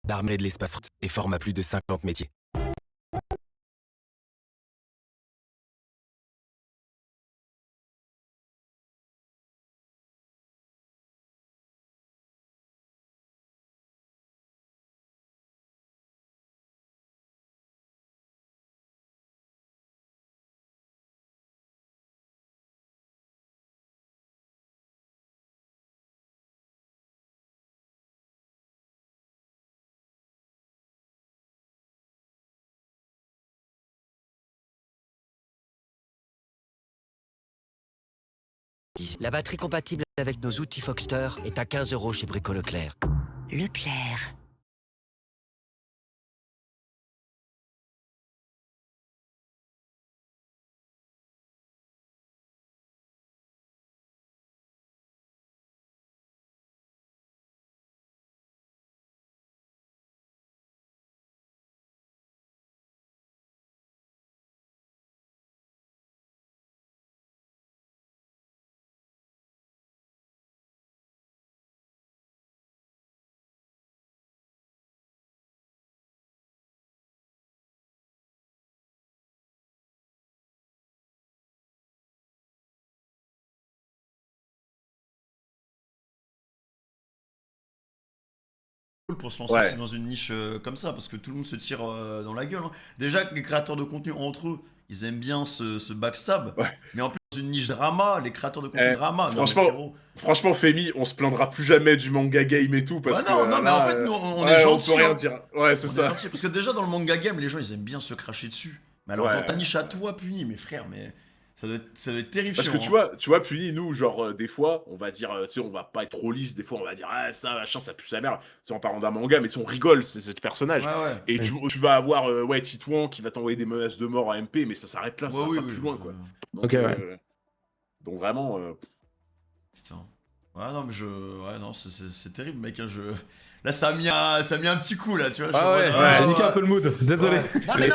L'armée de l'espace et forme à plus de 50 métiers. La batterie compatible avec nos outils Foxter est à 15 € chez Brico Leclerc. Leclerc. Pour se lancer aussi dans une niche comme ça, parce que tout le monde se tire dans la gueule, hein. Déjà que les créateurs de contenu entre eux, ils aiment bien se backstab, Ouais. mais en plus dans une niche drama, les créateurs de contenu drama, non, mais franchement, frérot. franchement, Femi, on se plaindra plus jamais du manga game et tout parce Bah non, que non, mais en fait, nous, on ouais, est gentils, on peut rien hein. dire. Ouais, c'est On est ça. gentils, parce que déjà dans le manga game, les gens ils aiment bien se cracher dessus. Mais alors dans ta niche à toi, Puni, mais frère, mais ça doit être terrifiant. Parce que hein. tu vois, Puni, nous, genre, des fois, on va dire, tu sais, on va pas être trop lisse, des fois, on va dire, ah, ça, machin, ça pue sa mère, tu sais, en parlant d'un manga, mais tu sais, on rigole, c'est ce personnage. Ouais, ouais. Et tu vas avoir, ouais, Titouan qui va t'envoyer des menaces de mort à MP, mais ça s'arrête là, ça va oui, pas oui, plus loin, quoi. Donc, Ok, ouais. donc vraiment, Putain. Ouais, non, mais ouais, non, c'est terrible, mec, hein, Là, ça a mis un petit coup, là, tu vois. Ah ouais, j'ai niqué un peu le mood, désolé. Ouais.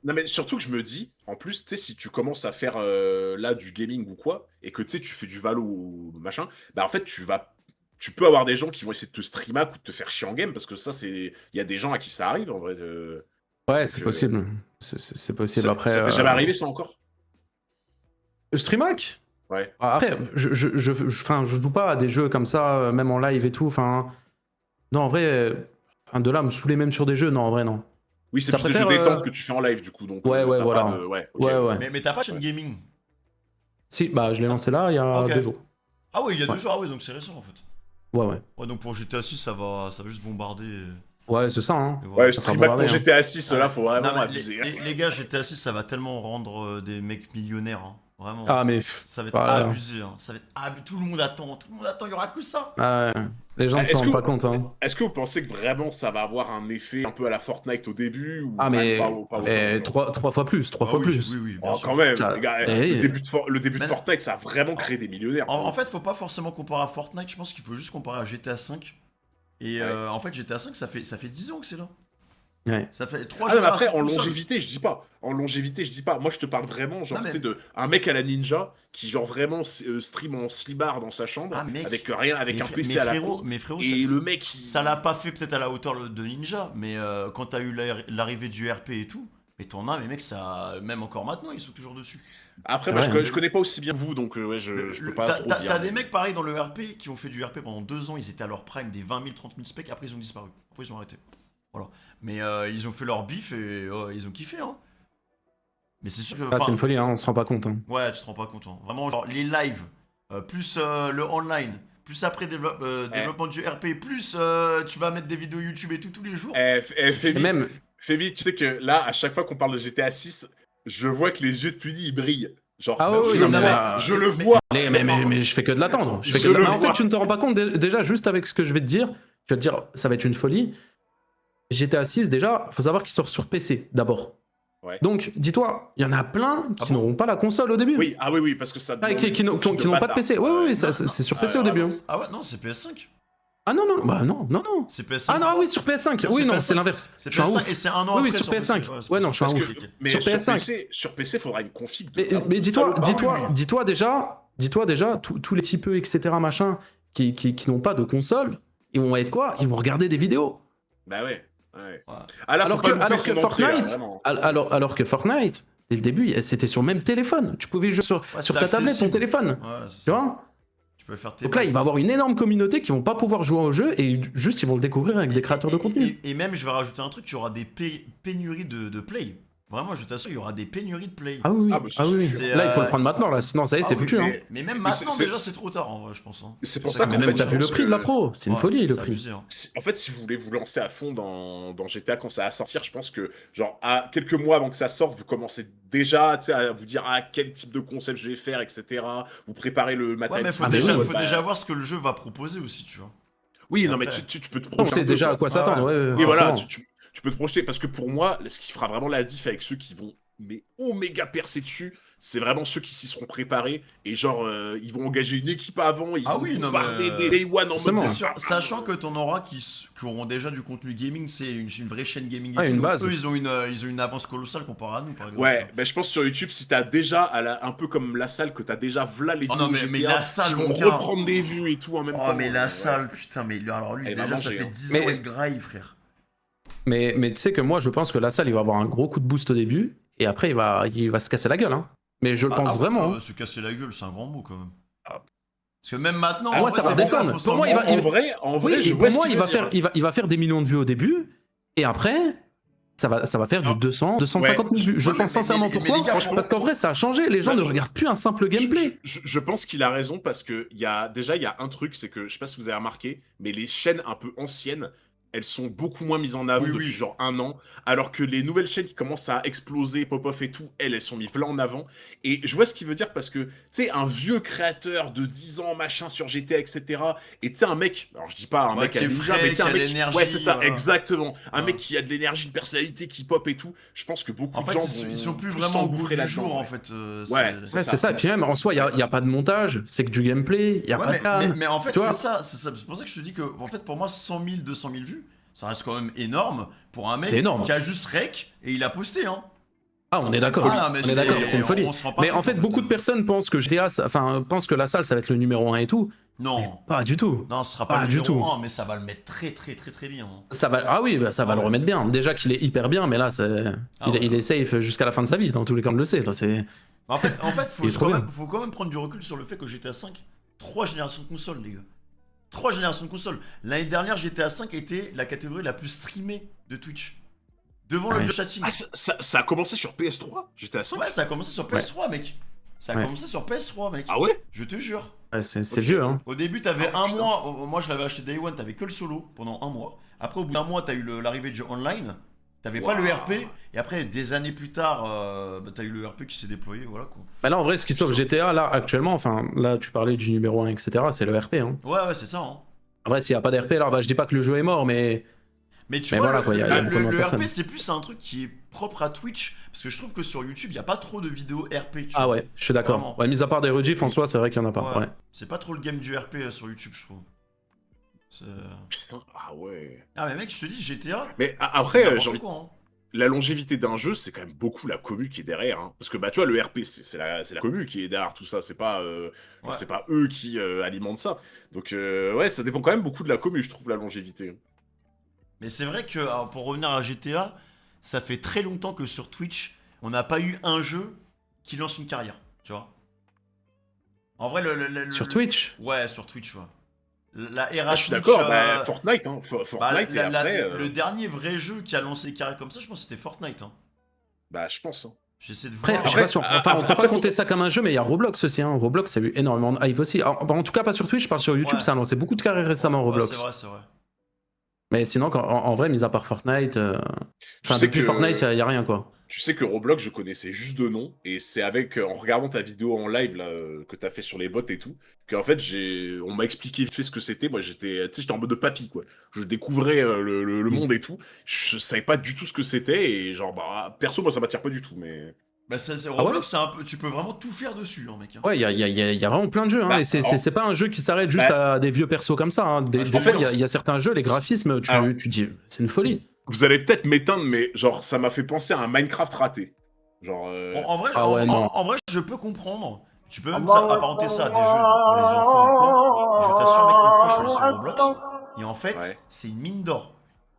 Non, mais... surtout que je me dis, en plus, tu sais, si tu commences à faire là du gaming ou quoi, et que tu sais, tu fais du Valo ou machin, bah en fait, tu peux avoir des gens qui vont essayer de te streamac ou de te faire chier en game, parce que ça, il y a des gens à qui ça arrive, en vrai. Ouais, c'est possible. C'est possible. Après, ça t'est jamais arrivé, ça, encore? Streamac? Ouais. Après, enfin, je joue pas à des jeux comme ça, même en live et tout. Enfin, non, en vrai, de là à me saouler même sur des jeux, non, en vrai, non. Oui, c'est Ça plus des jeux préfère, détente que tu fais en live, du coup. Donc, Ouais, t'as voilà. pas de... Ouais, ok, Ouais. Mais t'as pas de chaîne gaming? Si, bah, je l'ai lancé là, il y a Ok. 2 jours. Ah ouais, il y a 2 jours, ah ouais, donc c'est récent, en fait. Ouais. Ouais, donc pour GTA 6, ça va juste bombarder. Ouais, c'est ça, hein. Et voilà. Ouais, Ça streamac sera pour bon, GTA 6, là, faut vraiment Non, mais abuser. les gars, GTA 6, ça va tellement rendre des mecs millionnaires, hein. Vraiment. Ah, mais... Ça va être voilà. abusé, hein. Ça va être tout le monde attend, il y aura que ça. Ah ouais. Les gens ne s'en rendent pas compte, hein. Est-ce que vous pensez que vraiment ça va avoir un effet un peu à la Fortnite au début ou Ah, quand mais... même pas autant, trois fois plus, trois Ah fois oui, plus. Oui, bien Oh, sûr. quand même, Ça- les gars, Eh, le début de Mais- Fortnite, ça a vraiment créé des millionnaires. En fait, faut pas forcément comparer à Fortnite, je pense qu'il faut juste comparer à GTA 5. Et Ouais. en fait, GTA 5, ça fait 10 ans que c'est là. Ouais. Ça fait 3 Ah non, mais après, générations en tout seul. longévité, je dis pas. En longévité, je dis pas. Moi, je te parle vraiment, genre, Non, mais- tu sais, de un mec à la ninja qui, genre, vraiment stream en slibard dans sa chambre, Ah, mec. avec rien, avec Mais un fré- PC mais à la frérot, con. mais frérot, Et ça- le mec, Ça l'a pas fait peut-être à la hauteur de Ninja, mais quand t'as eu l'arrivée du RP et tout, mais t'en as, mais mec, ça, même encore maintenant, ils sont toujours dessus. Après, Ouais. je connais pas aussi bien vous, donc ouais, je peux pas trop dire. T'as des mecs pareil dans le RP qui ont fait du RP pendant 2 ans, ils étaient à leur prime des 20 000, 30 000 specs, après ils ont disparu. Après ils ont arrêté. Voilà. Mais ils ont fait leur bif et ils ont kiffé, hein. Mais c'est sûr que. Ah, c'est une folie, hein, on se rend pas compte. Hein. Ouais, tu te rends pas compte. Hein. Vraiment, genre les lives, plus le online, plus après développement du RP, plus tu vas mettre des vidéos YouTube et tout tous les jours. Et même... Fébi, tu sais que là, à chaque fois qu'on parle de GTA 6, je vois que les yeux de Puni, ils brillent. Genre, Ah ouais, je, oui, le non, vois, mais- je le vois. Mais je fais que de l'attendre. Je le Mais en vois. fait, tu ne te rends pas compte, déjà, juste avec ce que je vais te dire, tu vas te dire, ça va être une folie. GTA 6, déjà, faut savoir qu'il sort sur PC, d'abord. Ouais. Donc, dis-toi, il y en a plein qui n'auront pas la console au début. Oui, ah oui, parce que ça. Ah, demande qui une n'ont config qui n'ont pas de PC. Oui, oui, Non, c'est sur non, PC au début. Hein. Ah ouais, non, c'est PS5. Ah non, non. C'est PS5. Ah non, oui, sur PS5. Non, Oui, c'est non, PS5, c'est l'inverse. C'est Je suis un PS5 ouf. et c'est un an Oui, après sur PS5. PC. Ouais, non, je suis un Parce ouf. que, mais Sur PS5. sur PC, faudra une config. Mais dis-toi déjà, tous les typeux, etc., machin, qui n'ont pas de console, ils vont être quoi? Ils vont regarder des vidéos. Bah ouais. Ouais. Ouais. Ah là, faut Alors pas que, louper alors son que entrée, là, Fortnite, vraiment. alors que Fortnite, dès le début, c'était sur le même téléphone. Tu pouvais jouer sur Ouais, sur c'était ta tablette, ton accessible. téléphone. Ouais, c'est Tu ça. vois? Tu peux faire tes Donc là, il va y avoir une énorme communauté qui vont pas pouvoir jouer au jeu et juste ils vont le découvrir avec des créateurs de contenu. Et même, je vais rajouter un truc, il y aura des pénuries de play. Vraiment, je t'assure, il y aura des pénuries de play. Ah oui, Ah, bah, c'est ah oui. sûr. Là, il faut le prendre maintenant, là, sinon ça y est, Ah c'est oui, foutu. Hein. mais même Mais maintenant, c'est- déjà, c'est- c'est trop tard, en vrai, je pense. Hein. C'est pour C'est ça ça qu'en Mais fait, même, je t'as vu le pense prix de la que- pro, c'est une Ouais, folie le c'est prix. abusé, hein. En fait, si vous voulez vous lancer à fond dans GTA quand ça va sortir, je pense que, genre, à quelques mois avant que ça sorte, vous commencez déjà, tu sais, à vous dire quel type de concept je vais faire, etc. Vous préparez le Ouais, matériel. mais Ah, mais oui. faut déjà voir ce que le jeu va proposer aussi, tu vois. Oui, non, mais Après. tu peux te On projeter sait un peu, déjà quoi. à quoi s'attendre, ouais, Et voilà, forcément. tu peux te projeter, parce que pour moi, ce qui fera vraiment la diff avec ceux qui vont mais oméga percer dessus, c'est vraiment ceux qui s'y seront préparés, et genre, ils vont engager une équipe avant, ils Ah vont oui, non, bombarder mais, des Day One en mode... forcément. C'est sûr, sachant que t'en auras qui auront déjà du contenu gaming, c'est une vraie chaîne gaming et Ah, tout. une Donc base. eux, ils ont une avance colossale comparée à nous, par exemple. Ouais, bah je pense sur YouTube, si t'as déjà, un peu comme la salle, que t'as déjà v'là les Oh non, vidéos mais GTA, la salle, qui vont mon gars. reprendre des vues et tout en même Oh, temps. mais la ouais. salle, putain, mais alors lui, Elle va déjà, ça manger, fait hein. 10 Mais- ans et graille, frère. Mais tu sais que moi, je pense que la salle, il va avoir un gros coup de boost au début et après, il va se casser la gueule. Hein. Mais je le pense vraiment. Hein. Se casser la gueule, c'est un grand mot, quand même. Ah. Parce que même maintenant, Ah, en moi, vrai, ça va c'est bon, descendre. faut s'en Pour moi, il va- branler. En vrai, Oui, je et vois pour ce moi, qu'il il veut va, dire. faire, il va faire des millions de vues au début et après, ça va faire du Non. 200, 250 000 vues. Je Ouais, pense mais sincèrement les pourquoi gars, parce qu'en vrai, ça a changé. Les gens Bah, ne regardent plus un simple gameplay. Je pense qu'il a raison parce que il y a un truc, c'est que je sais pas si vous avez remarqué, mais les chaînes un peu anciennes, elles sont beaucoup moins mises en avant Oui, depuis oui. genre un an, alors que les nouvelles chaînes qui commencent à exploser, pop-off et tout, elles sont mises là en avant. Et je vois ce qu'il veut dire parce que, tu sais, un vieux créateur de 10 ans, machin, sur GTA, etc. Et tu sais, un mec, alors je dis pas un Ouais, mec qui à est ninja, frais, mais tu sais, qui un a mec l'énergie, ouais, c'est ça, voilà. exactement. Un Ouais. mec qui a de l'énergie, une personnalité qui pop et tout. Je pense que beaucoup En de fait, gens ils sont plus vont vraiment au goût s'engouffrer du là-dedans, jour, en ouais. fait. Ouais, Ouais, c'est ça. Et puis même, en soi, il n'y a pas de montage, c'est que du gameplay, il n'y a Ouais, pas de cam. mais en fait, Tu vois c'est ça. C'est pour ça que je te dis que, en fait, pour moi, 100 000, 200 000 vues, ça reste quand même énorme pour un mec C'est énorme. qui a juste rec et il a posté, hein. Ah, on est d'accord. Ah, mais On est d'accord, c'est une folie. on se rend pas Mais compte, en fait, beaucoup de personnes pensent que GTA, pensent que la salle, ça va être le numéro 1 et tout. Non. Pas du tout. Non, ce sera pas Pas le du numéro tout. 1, mais ça va le mettre très, très, très, très bien. Hein. Ça va, ah oui, bah, ça va le remettre bien. Déjà qu'il est hyper bien, mais là, Ah ouais. il est safe jusqu'à la fin de sa vie, dans tous les cas, on le sait. Là, En fait, Il est trop bien. faut quand même prendre du recul sur le fait que GTA 5, 3 générations de consoles, les gars. 3 générations de consoles. L'année dernière, GTA 5 était la catégorie la plus streamée de Twitch. Devant Ouais. le chatting. Ah, ça a commencé sur PS3? J'étais à 5? Ouais, ça a commencé sur PS3, mec. Ça a Ouais. commencé sur PS3, mec. Ah ouais? Je te jure. Ouais, c'est Ok. vieux, hein. Au début, t'avais Ah, un putain. mois. Moi, je l'avais acheté Day One, t'avais que le solo pendant un mois. Après, au bout d'un mois, t'as eu l'arrivée du online. T'avais pas le Waouh. RP. Et après, des années plus tard, t'as eu le RP qui s'est déployé. Voilà quoi. Bah là, en vrai, ce qui sauve GTA, là, actuellement, enfin, là, tu parlais du numéro 1, etc., c'est le RP, hein. Ouais, c'est ça. Hein. En vrai, s'il n'y a pas d'RP, alors, bah, je dis pas que le jeu est mort, mais. Mais tu Mais vois, voilà, quoi, y a beaucoup moins de le RP, personnes. c'est plus un truc qui est propre à Twitch. Parce que je trouve que sur YouTube, il n'y a pas trop de vidéos RP. Tu Ah vois. ouais, je suis d'accord. Vraiment. Ouais, mis à part des rediffs, en soi, c'est vrai qu'il n'y en a pas. Ouais. C'est pas trop le game du RP sur YouTube, je trouve. C'est- Putain, ah ouais. Ah, mais mec, je te dis, GTA. Mais c'est après, n'importe j'ai envie- quoi, hein. la longévité d'un jeu, c'est quand même beaucoup la commu qui est derrière. Hein. Parce que bah tu vois, le RP, c'est la commu qui est derrière tout ça. C'est pas, Ouais. c'est pas eux qui alimentent ça. Donc ouais, ça dépend quand même beaucoup de la commu, je trouve, la longévité. Mais c'est vrai que, alors, pour revenir à GTA, ça fait très longtemps que sur Twitch, on n'a pas eu un jeu qui lance une carrière, tu vois. En vrai, Sur Twitch. Ouais, sur Twitch, ouais. La era Ah, je suis Twitch, d'accord, bah, Fortnite, hein. bah, Fortnite, et après, le dernier vrai jeu qui a lancé des carrières comme ça, je pense que c'était Fortnite. Hein. bah je pense. Hein. J'essaie de Après, voir. je sais pas si on, enfin, on peut après, pas compter ça comme un jeu, mais il y a Roblox aussi. Hein. Roblox, ça a eu énormément de hype aussi. En tout cas, pas sur Twitch, je parle sur YouTube, Ouais. ça a lancé beaucoup de carrières récemment, Ouais, Roblox. c'est vrai, c'est vrai. Mais sinon, en vrai, mis à part Fortnite, Tu enfin, sais depuis que- Fortnite, il y a rien, quoi. Tu sais que Roblox, je connaissais juste de nom, et c'est avec, en regardant ta vidéo en live là, que t'as fait sur les bots et tout, qu'en fait, on m'a expliqué vite fait ce que c'était. Moi, j'étais en mode de papy, quoi. Je découvrais le monde et tout. Je savais pas du tout ce que c'était, et genre, bah, perso, moi, ça m'attire pas du tout, mais... Bah, ouais Roblox, c'est un peu, tu peux vraiment tout faire dessus, hein, mec. Hein. Ouais, il y a vraiment plein de jeux. Hein, Bah, et c'est pas un jeu qui s'arrête juste bah, à des vieux persos comme ça. Hein. Des en fois, fait, il y a certains jeux, les graphismes, Alors- tu dis, c'est une folie. Vous allez peut-être m'éteindre, mais genre, ça m'a fait penser à un Minecraft raté. Genre... En vrai, Ah ouais, non. en vrai, je peux comprendre. Tu peux même apparenter ça à des jeux pour les enfants ou quoi. Et je t'assure, mec, une fois, je suis allé sur Roblox. Et en fait, Ouais. c'est une mine d'or.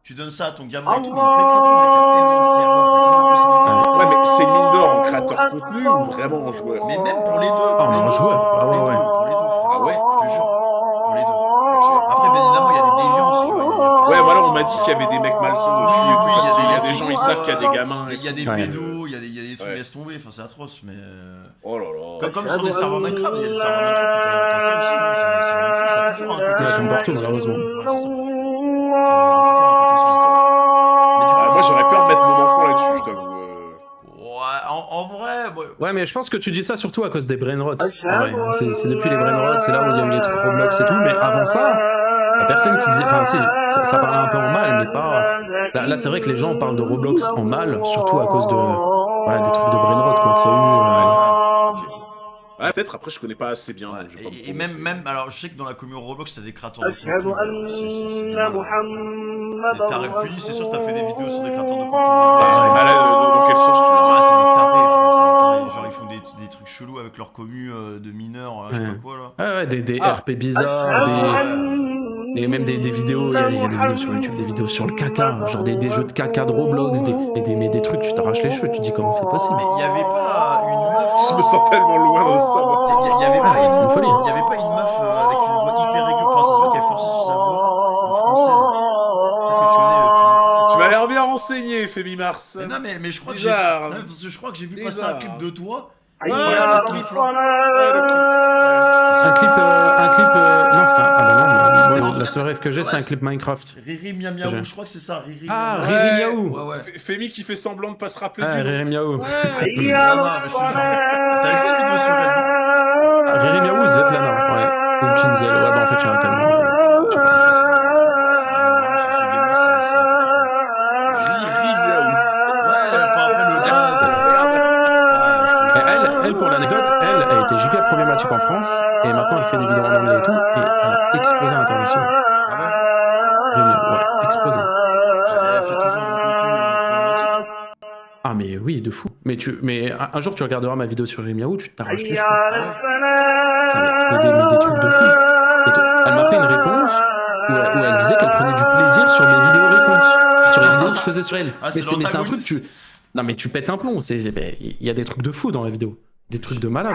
Tu donnes ça à ton gamin et tout, mais il pète les plombs, mec, t'as tellement de serveurs, t'as tellement de possibilités. Ouais, mais c'est une mine d'or en créateur de contenu ou vraiment en joueur? Mais même pour les deux. Ah, mais en joueur. Ah ouais, ouais. Pour les deux, frère. Ah ouais? Je te jure. Pour les deux. Ok. Après, bien évidemment, il y a des déviances, tu vois. Ouais, voilà, on m'a dit qu'il y avait des mecs malsains dessus et tout, Oui, parce il y a qu'il y a des des gens, ils savent qu'il y a des gamins. Il y a des Ouais. pédos, il y a des trucs, Ouais. laisse tomber, enfin c'est atroce, mais... Oh là là. Comme sur des serveurs Minecraft, il y a des serveurs Minecraft où t'as ça aussi, hein, c'est la même chose, t'as toujours un côté Ouais, sombre. comme partout, malheureusement. Ouais, c'est ça. T'as toujours un côté sombre. Mais du coup, Ah, moi, j'aurais peur de mettre mon enfant là-dessus, je t'avoue. ouais, en vrai, Ouais, mais je pense que tu dis ça surtout à cause des brainrots. En vrai, c'est depuis les brainrots, c'est là où il y a eu les trucs Roblox et tout, mais avant ça, la personne qui disait. Enfin, si, ça parlait un peu en mal, mais pas. Là, c'est vrai que les gens parlent de Roblox en mal, surtout à cause de. Voilà, des trucs de brainrot, quoi, qu'il y a eu. Ouais, peut-être, après, je connais pas assez bien. ouais, donc je vais pas me et même, prononcer. alors je sais que dans la commune Roblox, t'as des créateurs de contenu, c'est des malades. T'as puni, c'est sûr que t'as fait des vidéos sur des créateurs de contenu Ah, Roblox. les malades, dans quel sens tu veux? Ah, c'est des tarés, frère, c'est des tarés. Genre, ils font des trucs chelous avec leur commu de mineurs, là, je sais Ouais. pas quoi, là. Ouais, des Ah. RP bizarres, et même des vidéos, il y a des vidéos sur YouTube, des vidéos sur le caca, genre des jeux de caca de Roblox, mais des trucs, tu t'arraches les cheveux, tu te dis comment c'est possible. Mais il y avait pas une meuf... Je me sens tellement loin de ça, moi. Il y avait pas Ouais, c'est une folie. Il y avait pas une meuf avec une voix hyper aiguë, enfin ça se voit qu'elle forçait sur sa voix, une française. Peut-être que tu connais... Tu m'as l'air bien renseigné, Femi Mars. Mais non, mais je crois que j'ai... Bizarre. Non, parce que je crois que j'ai vu passer Bizarre. un clip de toi. Ouais, Voilà, le c'est clip. clip là. Ouais, le clip. Non, c'était un. Ah bah non, C'était- en tout la cas, seul rêve que j'ai, c'est un ouais, clip Minecraft. Riri Miam Miaou, je crois que c'est ça, Riri Ah, Miam Miaou. Riri Miaou. Ouais, ouais. Femi qui fait semblant de pas se rappeler Ah, du nom. Riri Miaou. Ouais. Non, non, mais je suis genre... T'avais fait une vidéo sur elle, non? Ah, Riri Miaou, Svetlana, ouais. Ou Kinzel, ouais, bah en fait, il y en a tellement. Je sais pas, c'est ce game-là, c'est n'importe quoi. Riri Miaou. Ouais, enfin après le gars, Elle, pour l'anecdote, elle a été giga problématique en France, et maintenant elle fait des vidéos en anglais et tout, et elle a explosé à l'international. Ah ouais? Riri Miaou, ouais, explosé. Elle fait toujours du contenu problématique. Ah mais oui, de fou. Mais un jour tu regarderas ma vidéo sur Riri Miaou, tu t'arraches les cheveux. Ah ouais? Ça, mais des trucs de fou. Elle m'a fait une réponse où elle disait qu'elle prenait du plaisir sur mes vidéos réponses, sur les vidéos que je faisais sur elle. Ah, mais c'est c'est un truc, l'antagoniste. non mais tu pètes un plomb. Il y a des trucs de fou dans la vidéo, des trucs de malade.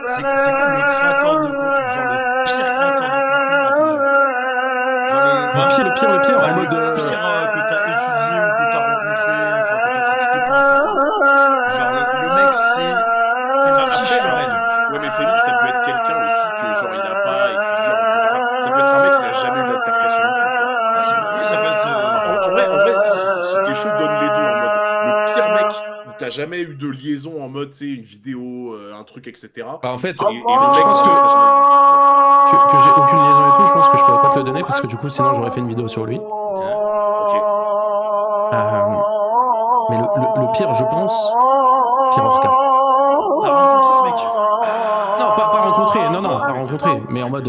C'est quoi le créateur de contenu, genre le pire créateur de contenu à tes yeux? Genre Le pire, ouais, en mode. le pire que t'as étudié ou que t'as rencontré, enfin que t'as critiqué, peu importe. Genre le mec c'est une quiche le reste. Ouais, mais Femi, ça peut être quelqu'un aussi que, genre, il a pas étudié en... Ça peut être un mec qui a jamais eu d'altercation non plus, tu vois. Oui, ça peut être... En vrai, si t'es chaud, donne les deux en mode le pire mec où t'as jamais eu de liaison en mode, tu sais, une vidéo, un truc, etc. Bah, en fait, Et le mec, je pense que t'as jamais vu. que j'ai aucune liaison et tout, je pense que je pourrais pas te le donner parce que du coup sinon j'aurais fait une vidéo sur lui. Ok. Mais le pire, je pense, Pierre Orca. T'as rencontré ce mec? Non, pas rencontré, pas rencontré, mais en mode.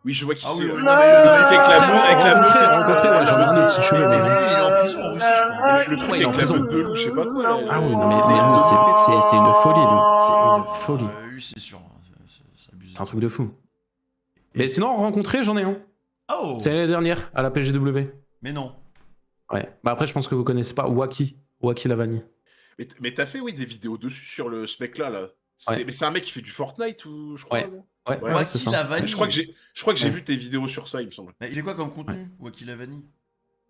Oui, je vois qui Ah c'est. oui, ouais. oui, non, mais Le truc avec la meute, rencontré, ouais, j'en ai un autre si tu veux, mais. Lui, il est en prison en Russie, je crois. Le truc Ouais, il est en avec la prison. meute de loup, je sais pas quoi. Là. Ah oui, non mais lui, c'est une folie, lui. C'est une folie. Lui, c'est sûr. C'est abusé. C'est un truc de fou. Mais sinon, rencontré, j'en ai un. Oh! C'est l'année dernière, à la PGW. Mais non. Ouais. Bah après, je pense que vous connaissez pas Wacky Lavani. Mais t'as fait, oui, des vidéos dessus sur ce mec-là, là. Ouais. Mais c'est un mec qui fait du Fortnite, ou je crois, Ouais. non? Ouais, Ouais, ouais, c'est Wacky ça. Lavani. Je crois que j'ai Ouais. vu tes vidéos sur ça, il me semble. Mais il fait quoi comme contenu, Wacky Lavani?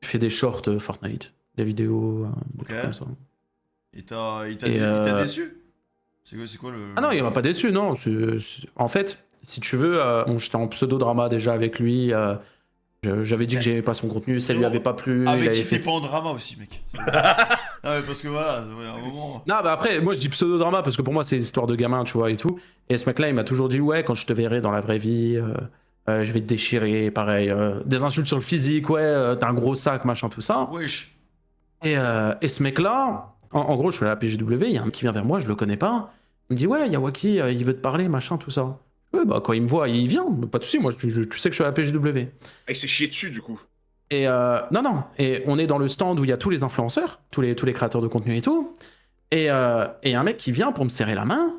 Il fait des shorts Fortnite, des vidéos, des trucs comme ça. Il t'a déçu? C'est quoi le... Ah non, il m'a pas déçu, non. En fait, si tu veux, bon, j'étais en pseudo-drama déjà avec lui. J'avais dit que j'aimais pas son contenu, ça lui avait pas plu. Ah, il mais avait qui fait... t'es pas en drama aussi, mec. Ah, mais parce que voilà, ouais, à un moment... Non, bah après, moi je dis pseudo-drama parce que pour moi c'est une histoire de gamin, tu vois, et tout. Et ce mec-là, il m'a toujours dit, ouais, quand je te verrai dans la vraie vie, je vais te déchirer, pareil. Des insultes sur le physique, ouais, t'as un gros sac, machin, tout ça. Wesh. Et ce mec-là, en gros, je suis à la PGW, il y a un mec qui vient vers moi, je le connais pas. Il me dit, ouais, il y a Wacky, il veut te parler, machin, tout ça. Ouais, bah quand il me voit, il vient, pas de soucis, moi tu sais que je suis à la PGW. Ah, il s'est chié dessus, du coup. Et non, et on est dans le stand où il y a tous les influenceurs, tous les créateurs de contenu et tout. Et un mec qui vient pour me serrer la main.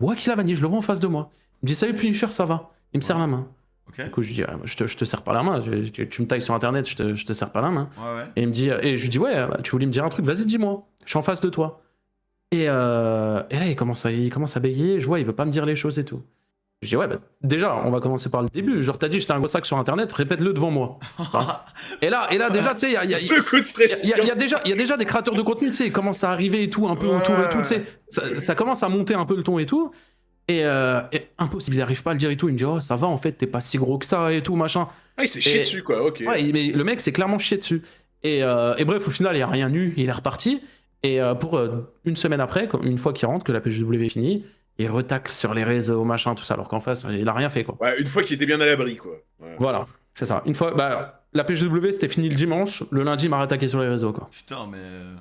Wacky Lavani, je le vois en face de moi. Il me dit, salut Punisher, ça va? Il me serre la main. Ok. Du coup, je lui dis, ah, je te serre pas la main, tu me tailles sur internet, je te serre pas la main. Ouais, ouais. Et il me dit, et je lui dis, ouais, bah, tu voulais me dire un truc, vas-y, dis-moi, je suis en face de toi. Et là, il commence à bégayer, je vois, il veut pas me dire les choses et tout. Je dis, ouais, bah, déjà, on va commencer par le début. Genre, t'as dit, j'étais un gros sac sur internet, répète-le devant moi. Et là, déjà, tu sais, il y a, Le coup de pression. il y a déjà des créateurs de contenu, tu sais, ils commencent à arriver et tout, un peu autour et tout, tu sais. Ça commence à monter un peu le ton et tout. Et impossible, il arrive pas à le dire et tout. Il me dit, oh, ça va, en fait, t'es pas si gros que ça et tout, machin. Ah, il s'est chié dessus, quoi, ok. Ouais, mais le mec s'est clairement chié dessus. Et bref, au final, il y a rien eu, il est reparti. Et pour une semaine après, une fois qu'il rentre, que la PGW est finie, il retacle sur les réseaux, machin, tout ça, alors qu'en face, il a rien fait, quoi. Ouais, une fois qu'il était bien à l'abri, quoi. Ouais. Voilà, c'est ça. Une fois, bah, la PGW, c'était fini le dimanche. Le lundi, il m'a rattaqué sur les réseaux, quoi. Putain, mais.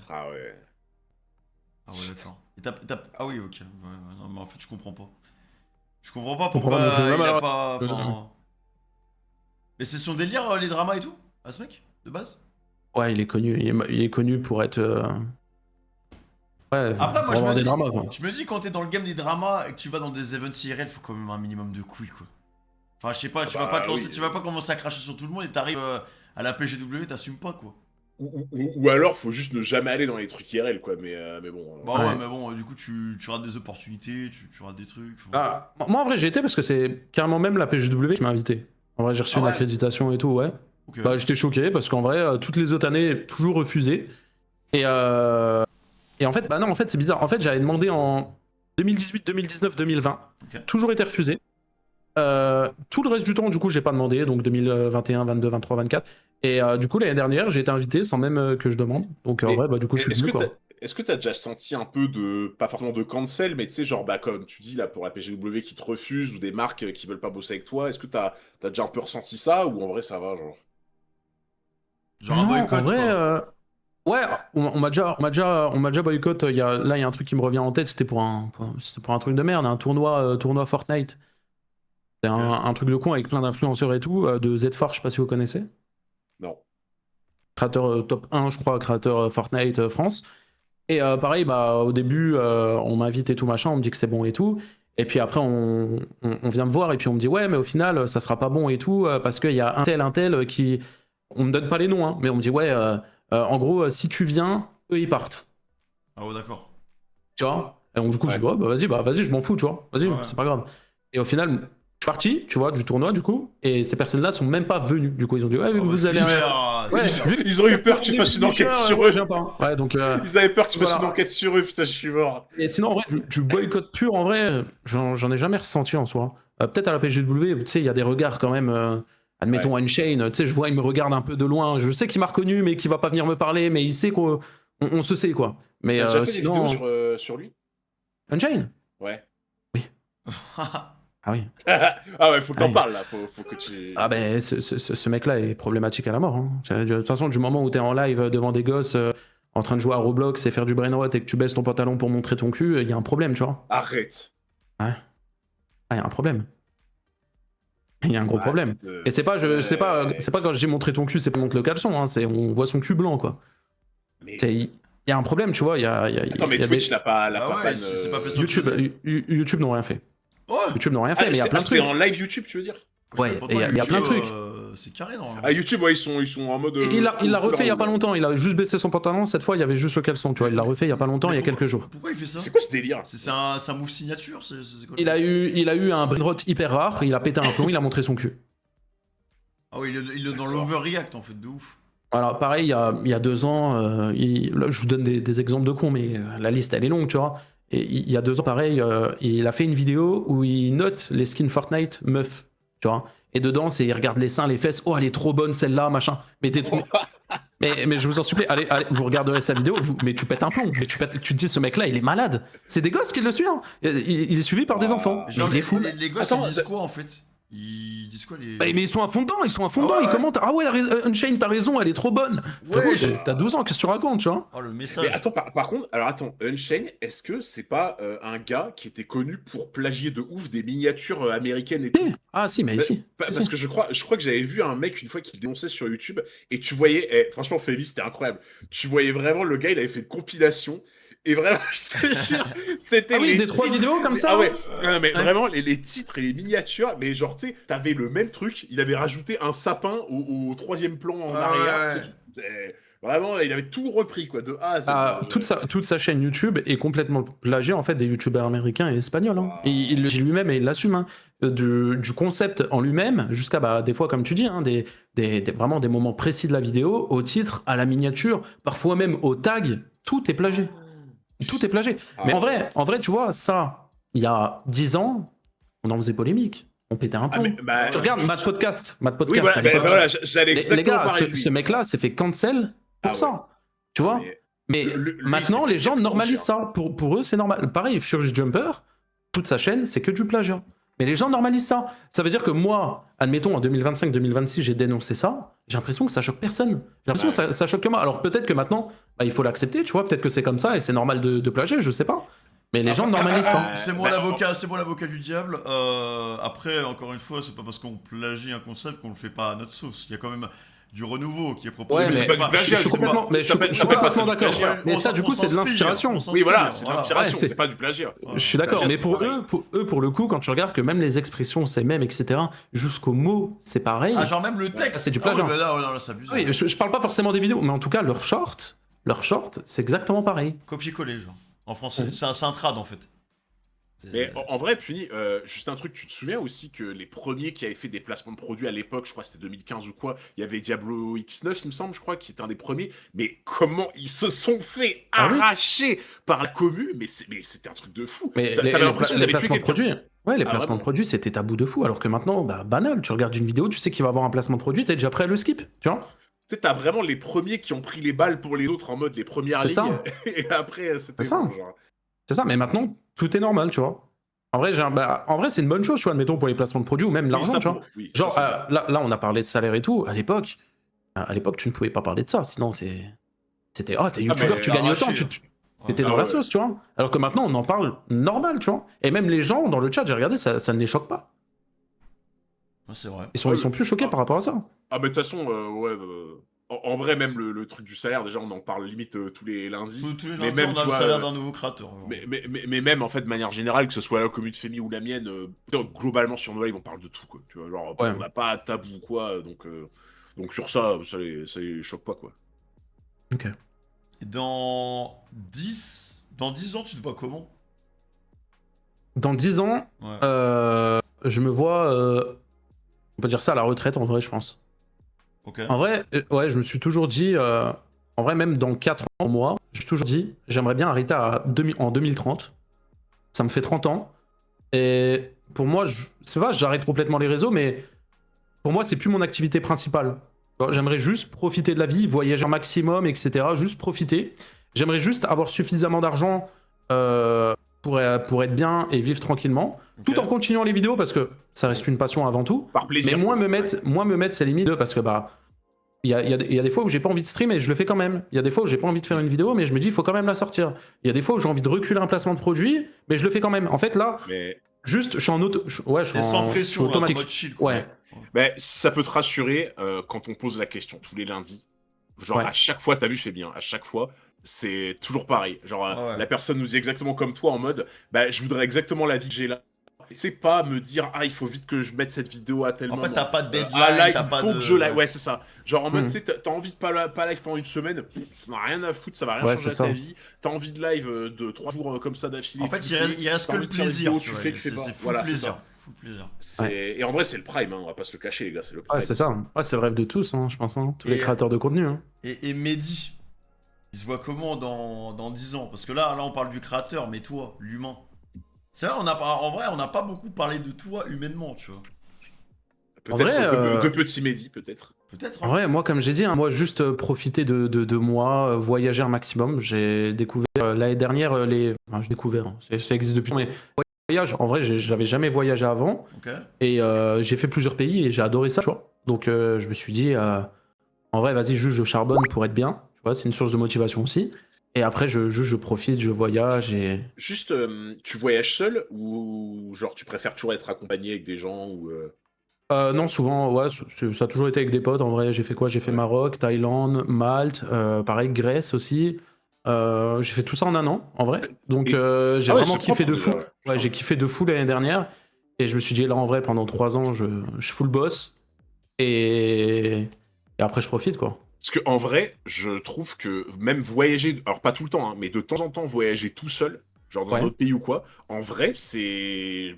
Ah ouais. Ah ouais, d'accord. Ah oui, ok. Ouais, non, mais en fait, je comprends pas. Je comprends pas comprends pourquoi pas non plus. il Même a alors- pas. Enfin. Mais c'est son délire, les dramas et tout à ce mec de base. Ouais, il est connu pour être. Ouais, Après, moi, pour je avoir me des dis, dramas, quoi. je me dis, quand t'es dans le game des dramas et que tu vas dans des events IRL, faut quand même un minimum de couilles, quoi. Enfin, je sais pas, tu vas pas te lancer, oui. tu vas pas commencer à cracher sur tout le monde et t'arrives à la PGW, t'assumes pas, quoi. Ou alors, faut juste ne jamais aller dans les trucs IRL, quoi. Mais bon. Bah ouais, Ouais. mais bon, du coup, tu rates des opportunités, tu rates des trucs. enfin. Ah, moi, en vrai, j'ai été parce que c'est carrément même la PGW qui m'a invité. En vrai, j'ai reçu Ah une ouais accréditation et tout, ouais. Ok. Bah, j'étais choqué parce qu'en vrai, toutes les autres années, toujours refusé. Et en fait, bah non, en fait, c'est bizarre. En fait, j'avais demandé en 2018, 2019, 2020. Ok. Toujours été refusé. Tout le reste du temps, du coup, j'ai pas demandé. Donc 2021, 22, 23, 24. Et du coup, l'année dernière, j'ai été invité sans même que je demande. Donc en Mais vrai, bah du coup, je suis Est-ce venu, que quoi. est-ce que t'as déjà senti un peu de, pas forcément de cancel, mais tu sais, genre, bah, comme tu dis là, pour la PGW qui te refuse, ou des marques qui veulent pas bosser avec toi, est-ce que t'as déjà un peu ressenti ça, ou en vrai ça va, genre? Genre un Non, boycott, en vrai, quoi. ouais, on m'a déjà boycott. Là, il y a un truc qui me revient en tête. C'était pour un truc de merde, un tournoi Fortnite. C'est un truc de con avec plein d'influenceurs et tout, de Z4, je sais pas si vous connaissez. Non. Créateur top 1, je crois, créateur Fortnite France. Et pareil, bah, au début, on m'invite et tout machin, on me dit que c'est bon et tout. Et puis après, on vient me voir et puis on me dit, ouais, mais au final, ça sera pas bon et tout, parce qu'il y a un tel qui. On me donne pas les noms, hein, mais on me dit, ouais, en gros, si tu viens, eux, ils partent. Ah ouais, d'accord. Tu vois? Et donc, du coup, Ouais. je dis, ouais, bah, vas-y, je m'en fous, tu vois. Vas-y, Ouais. c'est pas grave. Et au final, je suis parti, tu vois, du tournoi, du coup, et ces personnes-là sont même pas venues. Du coup, ils ont dit, ouais, vu que Oh, vous bah, allez. super, Ouais, super. Ils ont eu peur que tu fasses une enquête sur eux. je viens pas. Ouais, donc. Ils avaient peur que tu fasses Voilà. une enquête sur eux, putain, je suis mort. Et sinon, en vrai, du boycott pur, en vrai, j'en ai jamais ressenti en soi. Peut-être à la PGW, tu sais, il y a des regards quand même. Admettons Unchained, tu sais, je vois, il me regarde un peu de loin. Je sais qu'il m'a reconnu, mais qu'il va pas venir me parler, mais il sait qu'on se sait, quoi. Mais T'as déjà fait sinon. des vidéos sur lui? Unchained? Ouais. Ah oui. Ah ouais, faut que t'en Ouais. parles là, faut que tu. Ah ben, ce mec-là est problématique à la mort. Hein. De toute façon, du moment où t'es en live devant des gosses en train de jouer à Roblox et faire du brainrot et que tu baisses ton pantalon pour montrer ton cul, il y a un problème, tu vois. Arrête. Ah, il y a un problème. Il y a un gros problème. Et c'est pas quand je dis montrer ton cul, c'est pas montrer le caleçon, hein, c'est on voit son cul blanc, quoi. Mais... Il y a un problème, tu vois. Attends, mais Twitch l'a pas Ah ouais, ban, c'est pas fait ça. YouTube n'ont rien fait. Ouais. YouTube n'ont rien fait, mais il y a plein de c'était trucs. en live YouTube, tu veux dire? Ouais, Pourtant, et il y a plein de YouTube, trucs. C'est carré, normalement. Ah, YouTube, ouais, ils sont en mode. Il l'a refait il y a pas longtemps, il a juste baissé son pantalon, cette fois il y avait juste le caleçon, tu vois, il l'a refait il y a pas longtemps, il y a quelques jours. Pourquoi il fait ça? C'est quoi ce délire? C'est un move signature, c'est quoi? Il a eu un brainrot hyper rare, il a pété un plomb, il a montré son cul. Ah ouais, il est dans l'overreact en fait, de ouf. Voilà, pareil, il y a 2 ans, là, je vous donne des exemples de cons, mais la liste elle est longue, tu vois. Et il y a 2 ans, pareil, il a fait une vidéo où il note les skins Fortnite meufs, tu vois. Et dedans, il regarde les seins, les fesses, oh elle est trop bonne celle-là, machin. Mais je vous en supplie, allez, vous regarderez sa vidéo, mais tu pètes un plomb. Mais tu te dis, ce mec-là, il est malade. C'est des gosses qui le suivent. Hein. Il est suivi par des enfants. Genre, Mais il est fou. les gosses, Attends, ils disent quoi en fait? Ils disent quoi les. Mais ils sont à fond dedans, Ah ouais, ils commentent. Ah ouais, Unchained, t'as raison, elle est trop bonne. Ouais, Frérot, t'as 12 ans, qu'est-ce que tu racontes, tu vois? Oh le message. Mais attends, par contre, alors attends, Unchained, est-ce que c'est pas un gars qui était connu pour plagier de ouf des miniatures américaines et tout? Ah si, mais ici. Parce que je crois que j'avais vu un mec une fois qui le dénonçait sur YouTube et tu voyais, franchement, Félix, c'était incroyable. Tu voyais vraiment le gars, il avait fait une compilation Et vraiment, je te jure, c'était Ah oui, les des 3 titres- vidéos comme ça. Ah ouais, non, mais vraiment, les titres et les miniatures, mais genre, tu sais, t'avais le même truc, il avait rajouté un sapin au 3e plan en Ah arrière. ouais. Vraiment, il avait tout repris, quoi, de A à Z. Ah, toute sa chaîne YouTube est complètement plagiée en fait des youtubeurs américains et espagnols. Hein. Wow. Et il le dit lui-même et il l'assume. Hein. Du concept en lui-même jusqu'à bah, des fois, comme tu dis, hein, vraiment des moments précis de la vidéo, au titre, à la miniature, parfois même au tag, tout est plagié. Tout est plagié. Ah, Mais en vrai, tu vois, ça, il y a 10 ans, on en faisait polémique. On pétait un plomb. bah, Tu regardes Mad Podcast. Oui, voilà, à l'époque. voilà, j'allais Les exactement gars, pareil. ce mec-là s'est fait cancel pour Ah ouais. ça. Tu vois mais lui, maintenant, c'est les gens pire que normalisent Brancher. ça. Pour eux, c'est normal. Pareil, Furious Jumper, toute sa chaîne, c'est que du plagiat. Mais les gens normalisent ça. Ça veut dire que moi, admettons, en 2025-2026, j'ai dénoncé ça. J'ai l'impression que ça choque personne. J'ai l'impression que ça choque que moi. Alors peut-être que maintenant, bah, il faut l'accepter, tu vois. Peut-être que c'est comme ça et c'est normal de plagier, je sais pas. Mais les gens normalisent ça. C'est moi l'avocat du diable. Après, encore une fois, c'est pas parce qu'on plagie un concept qu'on le fait pas à notre sauce. Il y a quand même du renouveau qui est proposé. Ouais, mais c'est pas du plagiat, je suis complètement, mais je suis t'appelles complètement pas ça du d'accord. plagiat. Mais ça, du coup, c'est de l'inspiration. Oui, voilà, c'est de Voilà. l'inspiration, Ouais, c'est pas du plagiat. Je suis d'accord, Plagiat, mais c'est pour le coup, quand tu regardes que même les expressions, c'est même, etc., jusqu'au mot, c'est pareil. Ah, genre même le texte. C'est du plagiat. Ah, ouais, bah là, c'est abusé. Oui, je parle pas forcément des vidéos, mais en tout cas, leur short, c'est exactement pareil. Copier-coller, genre. En français. Mhm. C'est un trad, en fait. Mais en vrai, Puni, juste un truc, tu te souviens aussi que les premiers qui avaient fait des placements de produits à l'époque, je crois que c'était 2015 ou quoi, il y avait Diablo X9, il me semble, je crois, qui était un des premiers, mais comment ils se sont fait Ah oui arracher par la commu, mais c'était un truc de fou. Mais T'avais l'impression qu'ils les avaient tué placements de quelqu'un. produits, ouais, les Ah, placements vraiment de produits, c'était tabou de fou, alors que maintenant, bah, banal, tu regardes une vidéo, tu sais qu'il va avoir un placement de produit, t'es déjà prêt à le skip, tu vois. Tu sais, t'as vraiment les premiers qui ont pris les balles pour les autres en mode les premières C'est lignes, ça. et après, c'était C'est ça. bon, genre. C'est ça, mais maintenant, tout est normal, tu vois. En vrai, en vrai, c'est une bonne chose, tu vois, admettons, pour les placements de produits ou même Oui, l'argent, ça, tu vois. oui, Genre, ça, c'est vrai. là, on a parlé de salaire et tout. À l'époque, tu ne pouvais pas parler de ça. Sinon, c'était, oh, t'es youtubeur, mais tu gagnes autant, arraché, tu Ouais. étais Ah dans la ouais. sauce, tu vois. Alors que maintenant, on en parle normal, tu vois. Et même les gens dans le chat, j'ai regardé, ça ne les choque pas. Ouais, c'est vrai. Ils sont plus choqués par rapport à ça. Ah, mais de toute façon, ouais, en vrai, même le truc du salaire, déjà, on en parle limite tous les lundis. Tous les Mais lundis, même, on tu a le vois, salaire d'un nouveau créateur. Mais même, en fait, de manière générale, que ce soit la commune de Femi ou la mienne, globalement, sur nos lives, on parle de tout, quoi. Tu vois, genre, Ouais. on n'a pas de tabou ou quoi, donc sur ça les choque pas, quoi. Ok. Et dans 10 ans, tu te vois comment? Dans 10 ans, Ouais. je me vois, on peut dire ça à la retraite, en vrai, je pense. Ok. En vrai, ouais, je me suis toujours dit, en vrai, même dans 4 ans, moi, je me suis toujours dit, j'aimerais bien arrêter en 2030. Ça me fait 30 ans. Et pour moi, c'est pas, j'arrête complètement les réseaux, mais pour moi, c'est plus mon activité principale. Tu vois, j'aimerais juste profiter de la vie, voyager un maximum, etc. Juste profiter. J'aimerais juste avoir suffisamment d'argent pour être bien et vivre tranquillement, tout en continuant les vidéos parce que ça reste une passion avant tout. Par plaisir. Mais quoi. me mettre ces limites parce que bah il y a des fois où j'ai pas envie de stream et je le fais quand même. Il y a des fois où j'ai pas envie de faire une vidéo mais je me dis il faut quand même la sortir. Il y a des fois où j'ai envie de reculer un placement de produit mais je le fais quand même. En fait là, Mais juste je suis en auto, je suis Et sans en- je suis pression, là, en automatique. mode chill. Quoi. Ouais. ben, si ça peut te rassurer, quand on pose la question tous les lundis, genre Ouais. à chaque fois, t'as vu, c'est bien, à chaque fois, c'est toujours pareil. Genre, Ouais. la personne nous dit exactement comme toi, en mode, bah, je voudrais exactement la vie que j'ai là. C'est pas me dire, ah, il faut vite que je mette cette vidéo à tel En moment. fait, t'as pas de deadline, Ah là, t'as il pas faut de... que je live. Ouais, c'est ça. Genre en mode, Mhm. tu sais, t'as envie de pas live pendant une semaine, t'en as rien à foutre, ça va rien Ouais, changer à c'est ta ça. vie. T'as envie de live de 3 jours comme ça d'affilée. En fait, tu il reste t'as que envie le de faire une plaisir. vidéo, Tu tu vois, fais, tu fais c'est pas. full Voilà, c'est plaisir. ça. Full plaisir. Et en vrai, c'est le prime, hein, on va pas se le cacher, les gars, c'est le prime. Ouais, c'est ça. Ouais, c'est le rêve de tous, hein, je pense. Hein. Tous les Et- créateurs de contenu. Hein. Et Mehdi, il se voit comment dans 10 ans? Parce que là, on parle du créateur, mais toi, l'humain. C'est vrai, en vrai, on n'a pas beaucoup parlé de toi humainement, tu vois. Peut-être En vrai, de petits Mehdi, peut-être. Peut-être, En hein. vrai, moi, comme j'ai dit, hein, moi, juste profiter de moi, voyager un maximum. J'ai découvert l'année dernière Enfin, j'ai découvert, hein, ça existe depuis. Mais voyage, en vrai, j'avais jamais voyagé avant. Ok. Et j'ai fait plusieurs pays et j'ai adoré ça, tu vois. Donc, je me suis dit, en vrai, vas-y, juste je charbonne pour être bien. Tu vois, c'est une source de motivation aussi. Et après, je profite, je voyage et. Juste, tu voyages seul ou genre tu préfères toujours être accompagné avec des gens ou Non, souvent, ouais, ça a toujours été avec des potes. En vrai, j'ai fait quoi? J'ai fait Ouais. Maroc, Thaïlande, Malte, pareil, Grèce aussi. J'ai fait tout ça en un an, en vrai. Donc Et- j'ai Ah ouais, vraiment c'est kiffé propre, de fou. déjà, ouais. Ouais, j'ai kiffé de fou l'année dernière. Et je me suis dit, là, en vrai, pendant 3 ans, je full boss. Et après, je profite, quoi. Parce que en vrai, je trouve que même voyager, alors pas tout le temps, hein, mais de temps en temps voyager tout seul, genre dans un Ouais. autre pays ou quoi, en vrai, c'est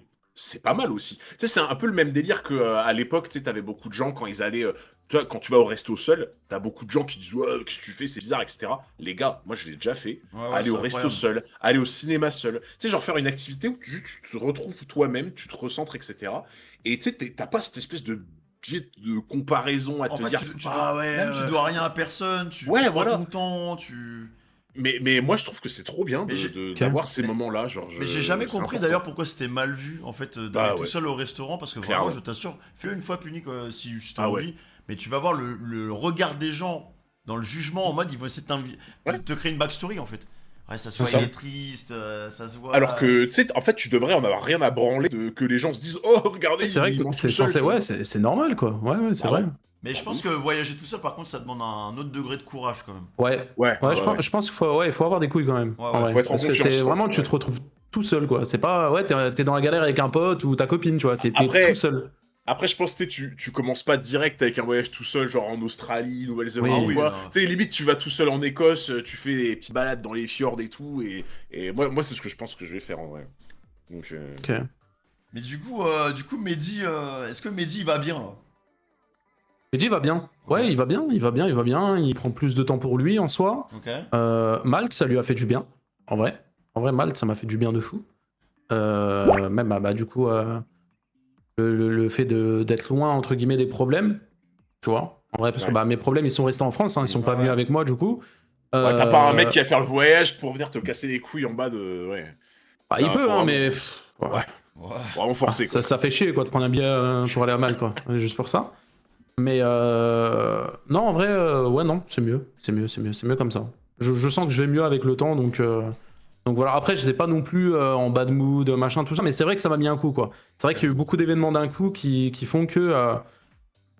pas mal aussi. Tu sais, c'est un peu le même délire que à l'époque, tu sais, t'avais beaucoup de gens quand ils allaient, tu vois, quand tu vas au resto seul, t'as beaucoup de gens qui disent ouais, qu'est-ce que tu fais, c'est bizarre, etc. Les gars, moi je l'ai déjà fait. Ouais, ouais, Aller c'est au resto incroyable. seul, aller au cinéma seul. Tu sais, genre faire une activité où tu te retrouves toi-même, tu te recentres, etc. Et tu sais, t'as pas cette espèce de biais de comparaison à En te fait, dire ah ouais. même tu dois rien à personne, tu Ouais, prends ton voilà. temps, tu. Mais moi, je trouve que c'est trop bien Mais Ok. d'avoir ces mais, moments-là. Genre, mais j'ai jamais c'est compris important. d'ailleurs pourquoi c'était mal vu en fait d'aller Bah tout ouais, seul au restaurant parce que vraiment, clairement. je t'assure, fais-le une fois punique si t'as Ah ouais. envie, mais tu vas voir le regard des gens dans le jugement en mode ils vont essayer de Ouais, te créer une backstory en fait. Ouais, ça se c'est voit, il ça. est triste, ça se Alors voit. que, tu sais, en fait, tu devrais en avoir rien à branler de que les gens se disent oh, regardez, Ouais, c'est vrai il que mange tout c'est seul, censé. tu vois. Ouais, c'est normal, quoi. Ouais, ouais, c'est Bah vrai. ouais. Mais je Alors, de pense que ouf. voyager tout seul, par contre, ça demande un autre degré de courage quand même. Ouais. Ouais, Ouais, ouais, ouais. je pense qu'il faut, ouais, il faut avoir des couilles quand même, Ouais, en ouais. vrai. Faut être en Parce que c'est confiance, quoi. vraiment, tu Ouais. te retrouves tout seul, quoi. C'est pas, ouais, t'es dans la galère avec un pote ou ta copine, tu vois. T'es tout Après, seul. après, je pense que tu commences pas direct avec un voyage tout seul, genre en Australie, Ah Nouvelle-Zélande ou Oui. oui. quoi. Tu sais, limite, tu vas tout seul en Écosse, tu fais des petites balades dans les fjords et tout. Et moi c'est ce que je pense que je vais faire en vrai. Donc, Ok. Mais du coup, Mehdi, est-ce que Mehdi il va bien là? Mehdi va bien. Ok. Ouais, il va bien, il va bien, il va bien. Il prend plus de temps pour lui en soi. Ok. Malte, ça lui a fait du bien. En vrai. En vrai, Malte, ça m'a fait du bien de fou. Même, bah, du coup, le fait d'être loin, entre guillemets, des problèmes, tu vois. En vrai, parce que ouais. bah, mes problèmes, ils sont restés en France, hein, ils sont Ouais, pas venus ouais. avec moi, du coup. Ouais, t'as pas un mec Euh, qui va faire le voyage pour venir te casser les couilles en bas de. Ouais. Bah, il peut, Faut hein, vraiment. mais. Ouais, Ouais. faut vraiment Ah, forcer, quoi. ça fait chier, quoi, de prendre un billet pour aller à Malte, quoi. Juste pour ça. Mais non, en vrai, ouais, non, c'est mieux. C'est mieux comme ça. Je sens que je vais mieux avec le temps, donc voilà. Après, j'étais pas non plus en bad mood, machin, tout ça, mais c'est vrai que ça m'a mis un coup, quoi. C'est vrai qu'il y a eu beaucoup d'événements d'un coup qui font que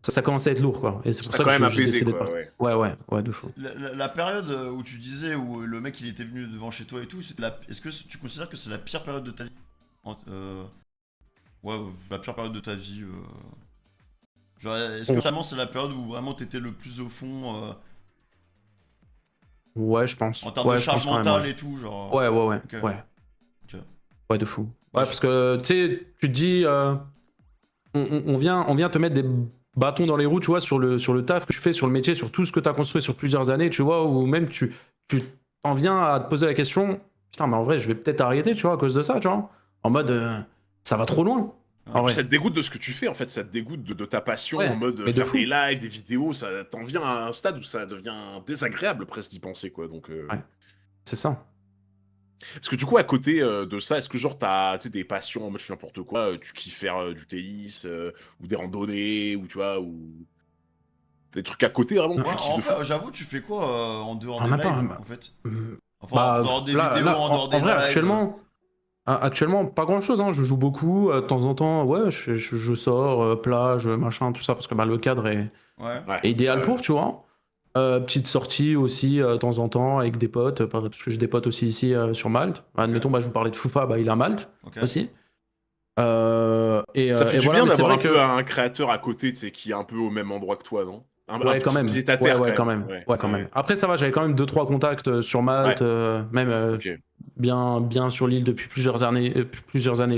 ça commence à être lourd, quoi. Et c'est pour T'as ça quand que même j'ai apaisé, décidé de quoi, partir. ouais. Ouais, de fou. La période où tu disais où le mec il était venu devant chez toi et tout, est-ce que tu considères que c'est la pire période de ta vie? Ouais, la pire période de ta vie. Genre, est-ce que Bon. vraiment c'est la période où vraiment t'étais le plus au fond Ouais, je pense. en termes de Ouais, je charge pense quand même, mentale ouais. et tout, genre. Ouais. Ok. Ok. Ouais, de fou. Bah, Ouais, parce que, tu sais, tu te dis, on vient te mettre des bâtons dans les roues, tu vois, sur le taf que tu fais, sur le métier, sur tout ce que tu as construit sur plusieurs années, tu vois, ou même tu en viens à te poser la question, putain, mais en vrai, je vais peut-être arrêter, tu vois, à cause de ça, tu vois. En mode, ça va trop loin, Et en puis vrai. ça te dégoûte de ce que tu fais, en fait. Ça te dégoûte de ta passion en Ouais, mode mais de faire fou. des lives, des vidéos. Ça t'en vient à un stade où ça devient désagréable presque d'y penser, quoi. Donc, Ouais, c'est ça. Parce que du coup, à côté de ça, est-ce que genre t'as tu sais, des passions en mode je fais n'importe quoi, tu kiffes faire du tennis, ou des randonnées, ou tu vois, ou des trucs à côté vraiment que Ouais, tu kiffes en de fou? fait, j'avoue, tu fais quoi en dehors Ah, des même pas. lives, en fait? Enfin, en Bah, dehors des vidéos, en dehors en des vrai, lives. actuellement, pas grand chose, hein. Je joue beaucoup, de temps en temps, ouais, je sors, plage, machin, tout ça, parce que bah, le cadre Ouais. Ouais, est idéal ouais, pour, tu vois. Petite sortie aussi, de temps en temps, avec des potes, parce que j'ai des potes aussi ici sur Malte. Ok. Admettons, bah, je vous parlais de Foufa, bah, il est à Malte Ok. aussi. Ça fait Et du voilà, bien mais c'est d'avoir vrai un peu que. un créateur à côté, tu sais, qui est un peu au même endroit que toi, non? Un Ouais, quand petit même. pied à Ouais, terre quand quand même. même. Ouais, Ouais, quand même. ouais, Après, ça va, j'avais quand même 2-3 contacts sur ouais. Malte, même Ok. bien sur l'île depuis plusieurs années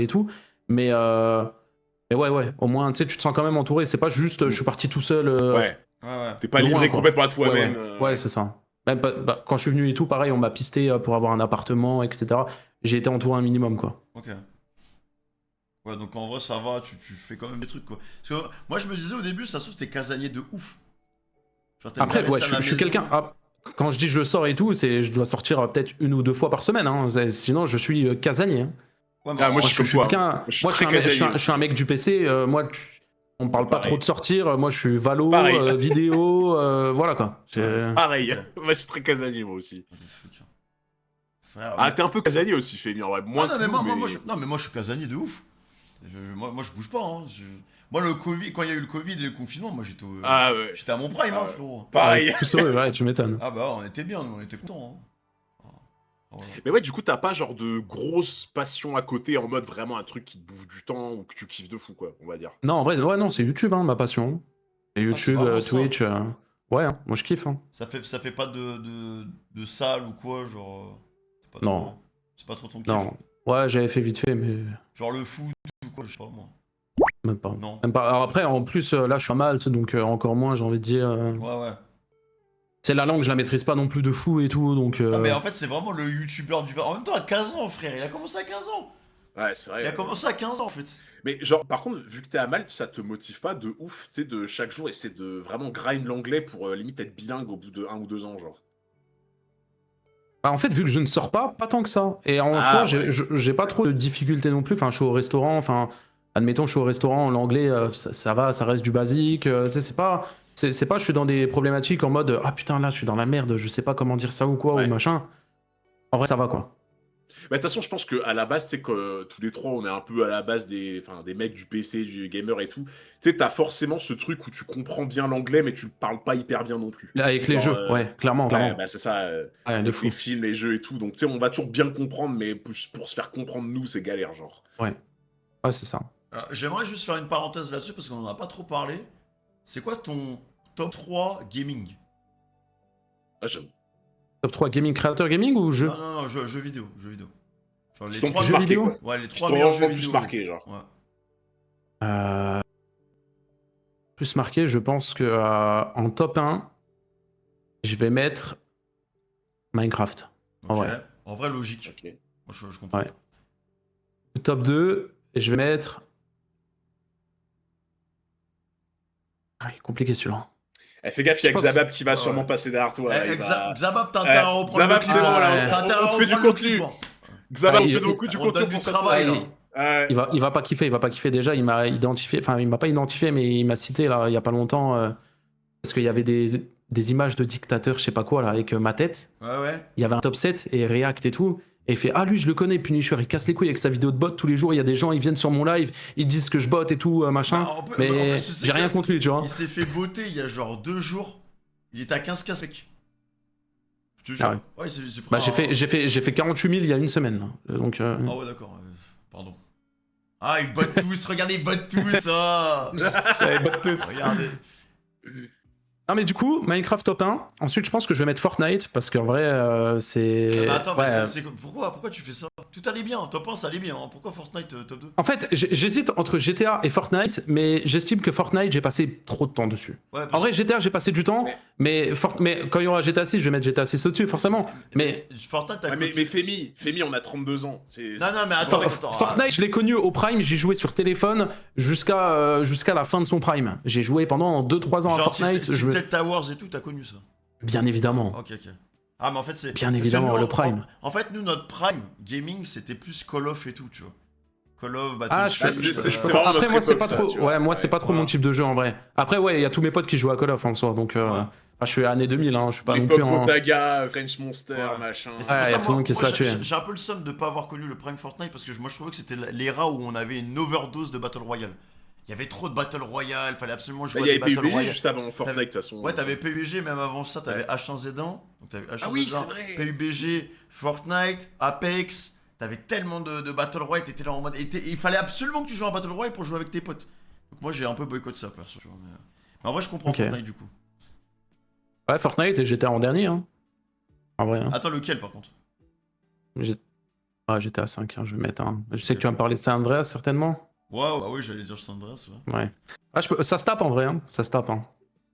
et tout. Mais, ouais, au moins, tu sais, tu te sens quand même entouré. C'est pas juste, je Mm. suis parti tout seul, Ouais. Ouais, ouais. T'es pas loin, livré quoi. complètement à Ouais, toi-même. ouais, Ouais. c'est ça. Même quand je suis venu et tout, pareil, on m'a pisté pour avoir un appartement, etc. J'ai été entouré un minimum, quoi. Ok. Ouais, donc en vrai, ça va, tu fais quand même des trucs, quoi. Parce que moi, je me disais au début, ça se trouve, t'es casanier de ouf. Genre, t'aimes bien Après, ouais, rester à la je suis maison. quelqu'un. Quand je dis je sors et tout, je dois sortir peut-être 1 ou 2 fois par semaine, hein. Sinon, je suis casanier, hein. Ouais, mais Ah, moi, je Moi, suis je comme suis toi, hein. quelqu'un. Je suis Moi, très casanier je suis un aussi. mec du PC. On Ouais, parle pas trop pareil. de sortir. Moi, je suis Valo, Pareil. vidéo, voilà quoi. Ouais. Pareil. Ok. Moi, je suis très casanier, moi aussi. What the fuck. Frère, Ah, mais. t'es un peu casanier aussi, Fémi, en vrai. Ah Moins non, que mais nous, non, mais moi, je suis casanier de ouf. Moi, je bouge pas, hein. Moi, le Covid, quand il y a eu le Covid et le confinement, moi, Ah, ouais. j'étais à mon prime, Ah, hein, ouais. frérot. Ah, Pareil. plus heureux, ouais, tu m'étonnes. Ah bah, on était bien, nous, on était contents, hein. Voilà. Mais ouais, du coup, t'as pas genre de grosse passion à côté en mode vraiment un truc qui te bouffe du temps ou que tu kiffes de fou, quoi, on va dire. Non, en vrai, ouais, non, c'est YouTube, hein, ma passion. Et c'est YouTube, vraiment ça. Twitch. Ouais, hein, moi je kiffe. Hein. Ça fait pas de salle ou quoi, genre. C'est pas Non. trop- C'est pas trop ton kiff. Non. Ouais, j'avais fait vite fait, mais Genre le foot ou quoi, je sais pas moi. même pas. Non. Même pas. Alors après, en plus, là, je suis à Malte, donc encore moins, j'ai envie de dire. Ouais. C'est la langue, je la maîtrise pas non plus de fou et tout, donc. Ah, mais en fait, c'est vraiment le youtubeur du. En même temps, à 15 ans, frère. Il a commencé à 15 ans. Ouais, c'est vrai. Il a commencé à 15 ans, en fait. Mais genre, par contre, vu que t'es à Malte, ça te motive pas de ouf, tu sais, de chaque jour essayer de vraiment grind l'anglais pour limite être bilingue au bout de 1 ou 2 ans, genre. Bah, en fait, vu que je ne sors pas tant que ça. Et en Ah, soi, ouais. j'ai pas trop de difficultés non plus. Enfin, je suis au restaurant, enfin, admettons, je suis au restaurant, l'anglais, ça va, ça reste du basique. Tu sais, c'est pas, je suis dans des problématiques en mode, ah putain, là, je suis dans la merde, je sais pas comment dire ça ou quoi, Ouais. ou machin. En vrai, ça va, quoi. Mais de toute façon, je pense qu'à la base, tu sais que tous les trois, on est un peu à la base des mecs du PC, du gamer et tout. Tu sais, t'as forcément ce truc où tu comprends bien l'anglais, mais tu le parles pas hyper bien non plus. Avec les Genre, jeux, ouais, clairement, Ouais, clairement. bah c'est ça. Ouais, de Avec fou. les films, les jeux et tout. Donc, tu sais, on va toujours bien comprendre, mais pour se faire comprendre, nous, c'est galère, genre. Ouais, c'est ça. Alors, j'aimerais juste faire une parenthèse là-dessus parce qu'on en a pas trop parlé. C'est quoi ton top 3 gaming? Ah, j'avoue. Top 3 gaming, créateur gaming ou jeu? Non, jeux vidéo. Genre Qui les t'ont 3 plus jeux marqué, vidéo quoi. Ouais, les Qui 3 t'ont meilleurs jeux vraiment vidéo. plus marqué, genre. Ouais. Plus marqué, je pense que en top 1, je vais mettre Minecraft. Ok. Ouais. En vrai, logique. Ok. Moi, je comprends. Ouais. Top 2, je vais mettre. Ah, il est compliqué celui-là. Eh, fais gaffe, il y a Je pense- Xabab qui va Ouais. sûrement passer derrière toi. là, il va- Xabab, t'as intérêt à reprendre Xabab, le c'est clip. bon, là, Ouais. T'as intérêt à on te fait du reprendre le contenu. clip, hein. Xabab, Ah, on il- fait beaucoup du on te contenu donne pour du ça. travail, là. Ouais. Il va pas kiffer déjà. Il m'a identifié, enfin, il m'a pas identifié, mais il m'a cité là, il y a pas longtemps, parce qu'il y avait des images de dictateurs, je sais pas quoi, là, avec ma tête. Ouais. Il y avait un top 7 et React et tout. Et il fait ah lui je le connais Punisher, il casse les couilles avec sa vidéo de bot tous les jours, il y a des gens ils viennent sur mon live, ils disent que je bot et tout machin, Bah, en plus, mais tu sais j'ai rien que contre lui tu vois. Il s'est fait botter il y a genre 2 jours. Il est à 15K mec. Je te jure. Ah ouais. Ouais, c'est pris Bah un- j'ai fait 48 000 il y a une semaine là. Donc Ah ouais, d'accord. Pardon. Ah, ils bottent tous. Regardez, ils bottent tous. Ah. Regardez. Non mais du coup Minecraft top 1, ensuite je pense que je vais mettre Fortnite parce qu'en vrai c'est... Bah, attends, ouais, mais pourquoi tu fais ça? Tout allait bien. Top 1, ça allait bien. Hein. Pourquoi Fortnite top 2? En fait j'hésite entre GTA et Fortnite, mais j'estime que Fortnite j'ai passé trop de temps dessus. Ouais, En vrai GTA j'ai passé du temps, mais quand il y aura GTA 6 je vais mettre GTA 6 au-dessus forcément. Mais Fortnite, t'as Ouais, mais Femi, on a 32 ans. Non, mais attends. Fortnite, je l'ai connu au Prime, j'ai joué sur téléphone jusqu'à la fin de son Prime. J'ai joué pendant 2-3 ans à Genre, Fortnite. Tilted Towers et tout, t'as connu ça? Bien évidemment. Ok. Ah, mais en fait, c'est. Bien parce que évidemment, nous, le Prime. En fait, nous, notre Prime gaming, c'était plus Call of et tout, tu vois. Call of, Ah, Battlefield. c'est vraiment Après, notre moi, c'est époque, pas ça, trop. tu vois. Ouais, moi, c'est pas trop voilà. mon type de jeu en vrai. Après, ouais, il y a tous mes potes qui jouent à Call of en soi, donc. Je suis année 2000, hein, je suis pas non L'époque plus en. Gotaga, French Monster, Ouais. machin. Et c'est Ouais, pour y ça, a tout le monde qui se moi, l'a tué. j'ai un peu le seum de pas avoir connu le Prime Fortnite parce que moi je trouvais que c'était l'era où on avait une overdose de Battle Royale. Il y avait trop de Battle Royale, fallait absolument Bah, jouer il y à des avait Battle PUBG Royale. juste avant Fortnite, de toute façon. Ouais, t'avais PUBG, même avant ça, t'avais H1Z1. Donc t'avais H1Z1, Ah oui, c'est vrai. PUBG, Fortnite, Apex. T'avais tellement de Battle Royale, t'étais là en mode. Il fallait absolument que tu joues à un Battle Royale pour jouer avec tes potes. Donc moi j'ai un peu boycotté ça, perso. Tu vois, mais en vrai, je comprends Ok. Fortnite du coup. Ouais, Fortnite et GTA en dernier, hein. En vrai. Hein. Attends, lequel par contre? GTA 5, hein, je vais mettre un. Je sais que tu vas me parler de San Andreas certainement. Ouais, bah oui, j'allais dire San Andreas, ouais. Ouais. Ah, ça se tape en vrai, hein. Ça se tape. Hein.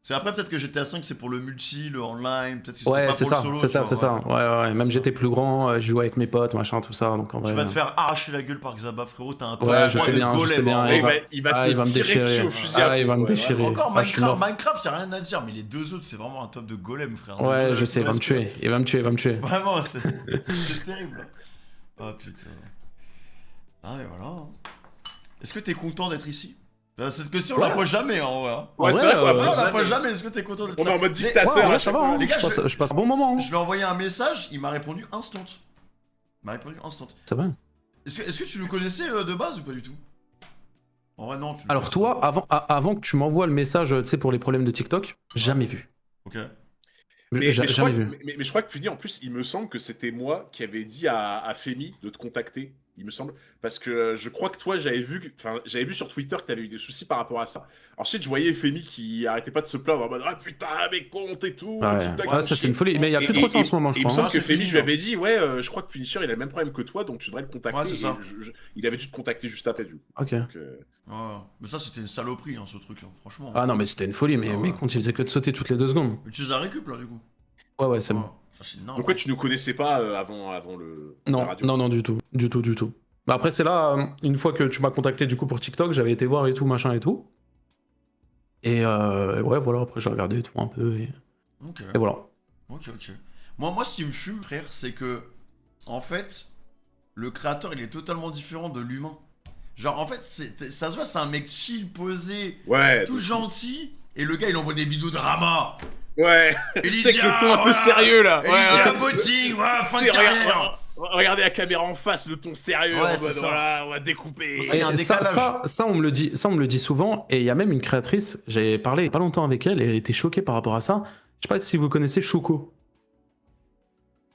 Parce qu'après, peut-être que GTA 5 c'est pour le multi, le online, peut-être que c'est Ouais, pas c'est pour ça, le solo. c'est ça, tu c'est vois, ça. Ouais. Même C'est j'étais plus grand, je jouais avec mes potes, machin, tout ça. Donc en vrai. Tu vas te faire arracher la gueule par Xaba, frérot, t'as un top Ouais, je 3 sais de bien, je golem, sais bien, hein. Ouais, il va te me tirer déchirer. dessus au fusil à Ah, il va pompe, me ouais, déchirer. Encore Ah, je suis mort. Minecraft, y'a rien à dire, mais les deux autres, c'est vraiment un top de golem, frère. Ouais, Désolé, je sais, il va me respect. tuer. Il va me tuer. Vraiment, c'est terrible. Oh putain. Ah, et voilà. Est-ce que t'es content d'être ici? Cette question, on la pose jamais, en vrai. Ouais, En c'est vrai, vrai qu'on Ouais, la on la pose pose jamais. jamais. Est-ce que t'es content d'être On est là? en mode Mais- dictateur. Ouais, à ça chaque va, fois. hein. Les gars, je passe un bon moment. Hein. Je lui ai envoyé un message, il m'a répondu instant. Il m'a répondu instant. Ça va. Est-ce que tu nous connaissais de base ou pas du tout? En vrai, non. Tu le Alors connaissais toi, pas. avant que tu m'envoies le message, tu sais, pour les problèmes de TikTok, jamais vu. Ok. Mais J'ai je crois jamais que, vu. mais je crois que Funi, en plus, il me semble que c'était moi qui avais dit à Femi de te contacter, il me semble. Parce que je crois que toi, j'avais vu sur Twitter que tu avais eu des soucis par rapport à ça. Ensuite, je voyais Femi qui arrêtait pas de se plaindre en mode ah putain, mes comptes et tout. Ouais, TikTok, ouais, ils ça font c'est une chier. folie. Mais il y a plus trop ça en ce moment, je Il me crois. semble Ah, que c'est Femi, fini, je lui avais dit, ouais, je crois que Punisher, il a le même problème que toi, donc tu devrais le contacter. Ouais, c'est ça. Et il avait dû te contacter juste après, du coup. Ok. Donc, Ouais. Mais ça, c'était une saloperie, hein, ce truc-là, franchement. Ah non, mais c'était une folie, mais Ah ouais. mec, quand il faisait que de sauter toutes les 2 secondes. Mais tu les as récup, là, du coup. Ouais, c'est bon. Ça, c'est énorme. Donc ouais, tu nous connaissais pas avant la Non, radio. non, du tout. Bah après, c'est là, une fois que tu m'as contacté du coup pour TikTok, j'avais été voir et tout, machin et tout. Et ouais, voilà, après j'ai regardé et tout un peu, et Ok. voilà. Ok. Moi, ce qui me fume, frère, c'est que, en fait, le créateur, il est totalement différent de l'humain. Genre, en fait, ça se voit, c'est un mec chill, posé, Ouais. tout gentil, et le gars, il envoie des vidéos drama. Ouais. Et il Tu sais, dit, avec le ton un peu sérieux, là. Et il dit, un botting, ouais, fin de carrière. Regardez la caméra en face, le ton sérieux, Ouais, en c'est mode, ça. voilà, on va découper. Ça, il y a un Et décalage. ça, on me le dit souvent, et il y a même une créatrice, j'ai parlé il y a pas longtemps avec elle, et elle était choquée par rapport à ça. Je sais pas si vous connaissez Choco.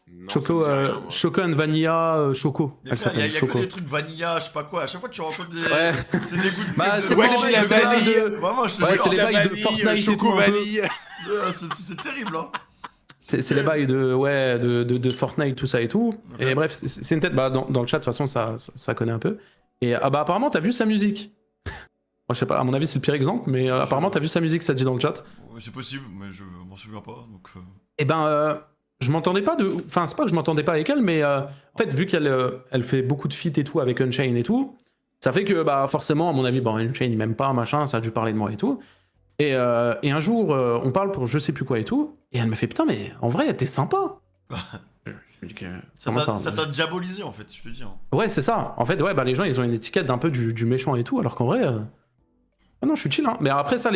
Non, Choco, ça me dit rien, moi. Choco and Vanilla Choco. Mais Elle frère, il y s'appelle a que Choco. des trucs vanilla, je sais pas quoi. À chaque fois que tu rencontres des. Ouais. C'est des goûts de Bah, de c'est Ouais, pareil, la c'est pareil vanille. de- Vraiment, je te Ouais, jure. c'est les La bails de vanille, Fortnite et Choco tout, un peu. vanille. C'est terrible, hein. C'est les bails de Fortnite, tout ça et tout. Ok. Et bref, c'est une tête. Bah, dans le chat, de toute façon, ça connaît un peu. Et ah bah, apparemment, t'as vu sa musique. Moi, je sais pas, à mon avis, c'est le pire exemple, mais apparemment, t'as vu sa musique, ça dit dans le chat. Ouais, c'est possible, mais je m'en souviens pas. Donc, Et ben, je m'entendais pas de. Enfin, c'est pas que je m'entendais pas avec elle, mais en fait, vu qu'elle elle fait beaucoup de feats et tout avec Unchained et tout, ça fait que, bah, forcément, à mon avis, bon, Unchained, il m'aime pas, machin, ça a dû parler de moi et tout. Et un jour, on parle pour je sais plus quoi et tout, et elle me fait putain, mais en vrai, t'es sympa. Je me dis que. Comment ça t'a diabolisé, en fait, je te dis. Hein. Ouais, c'est ça. En fait, ouais, bah, les gens, ils ont une étiquette d'un peu du méchant et tout, alors qu'en vrai. Ah non, je suis chill, hein. Mais après, ça,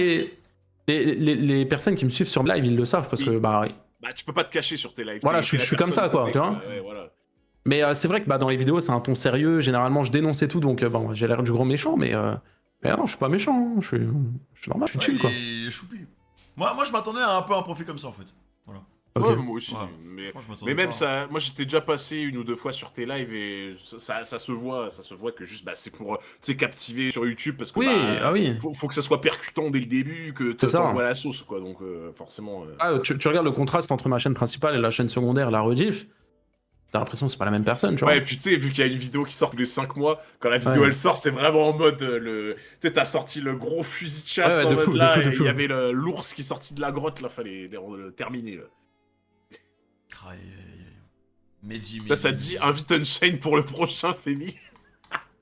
les personnes qui me suivent sur live, ils le savent, parce que, bah. Bah, tu peux pas te cacher sur tes lives. Voilà, T'es je la suis comme personne ça, quoi, que t'es, tu vois. Ouais, voilà. Mais c'est vrai que bah, dans les vidéos, c'est un ton sérieux. Généralement, je dénonce et tout, donc bon, j'ai l'air du gros méchant, mais non, je suis pas méchant. Hein. Je suis normal, je suis chill, quoi. Il est choupi. Moi, je m'attendais à un peu un profil comme ça, en fait. Voilà. Ok. Ouais, moi aussi. Ouais. Mais, Franchement, je m'attendais mais même pas. ça, moi j'étais déjà passé une ou deux fois sur tes lives et ça se voit que juste bah, c'est pour tu sais, captiver sur YouTube parce que Oui, bah, ah oui. faut que ça soit percutant dès le début, que C'est ça. t'envoies la sauce quoi. Donc forcément. Ah, tu regardes le contraste entre ma chaîne principale et la chaîne secondaire, la rediff. T'as l'impression que c'est pas la même personne, tu vois. Ouais, et puis tu sais, vu qu'il y a une vidéo qui sort tous les 5 mois, quand la vidéo Ouais. elle sort, c'est vraiment en mode tu sais, t'as sorti le gros fusil de chasse Ouais, en de mode fou, de là, fou, de et fou. il y avait l'ours qui sortit de la grotte, là, fallait le terminer. Là. Aïe, aïe, aïe. Mehdi. Là, ça dit invite Unchained pour le prochain Femi.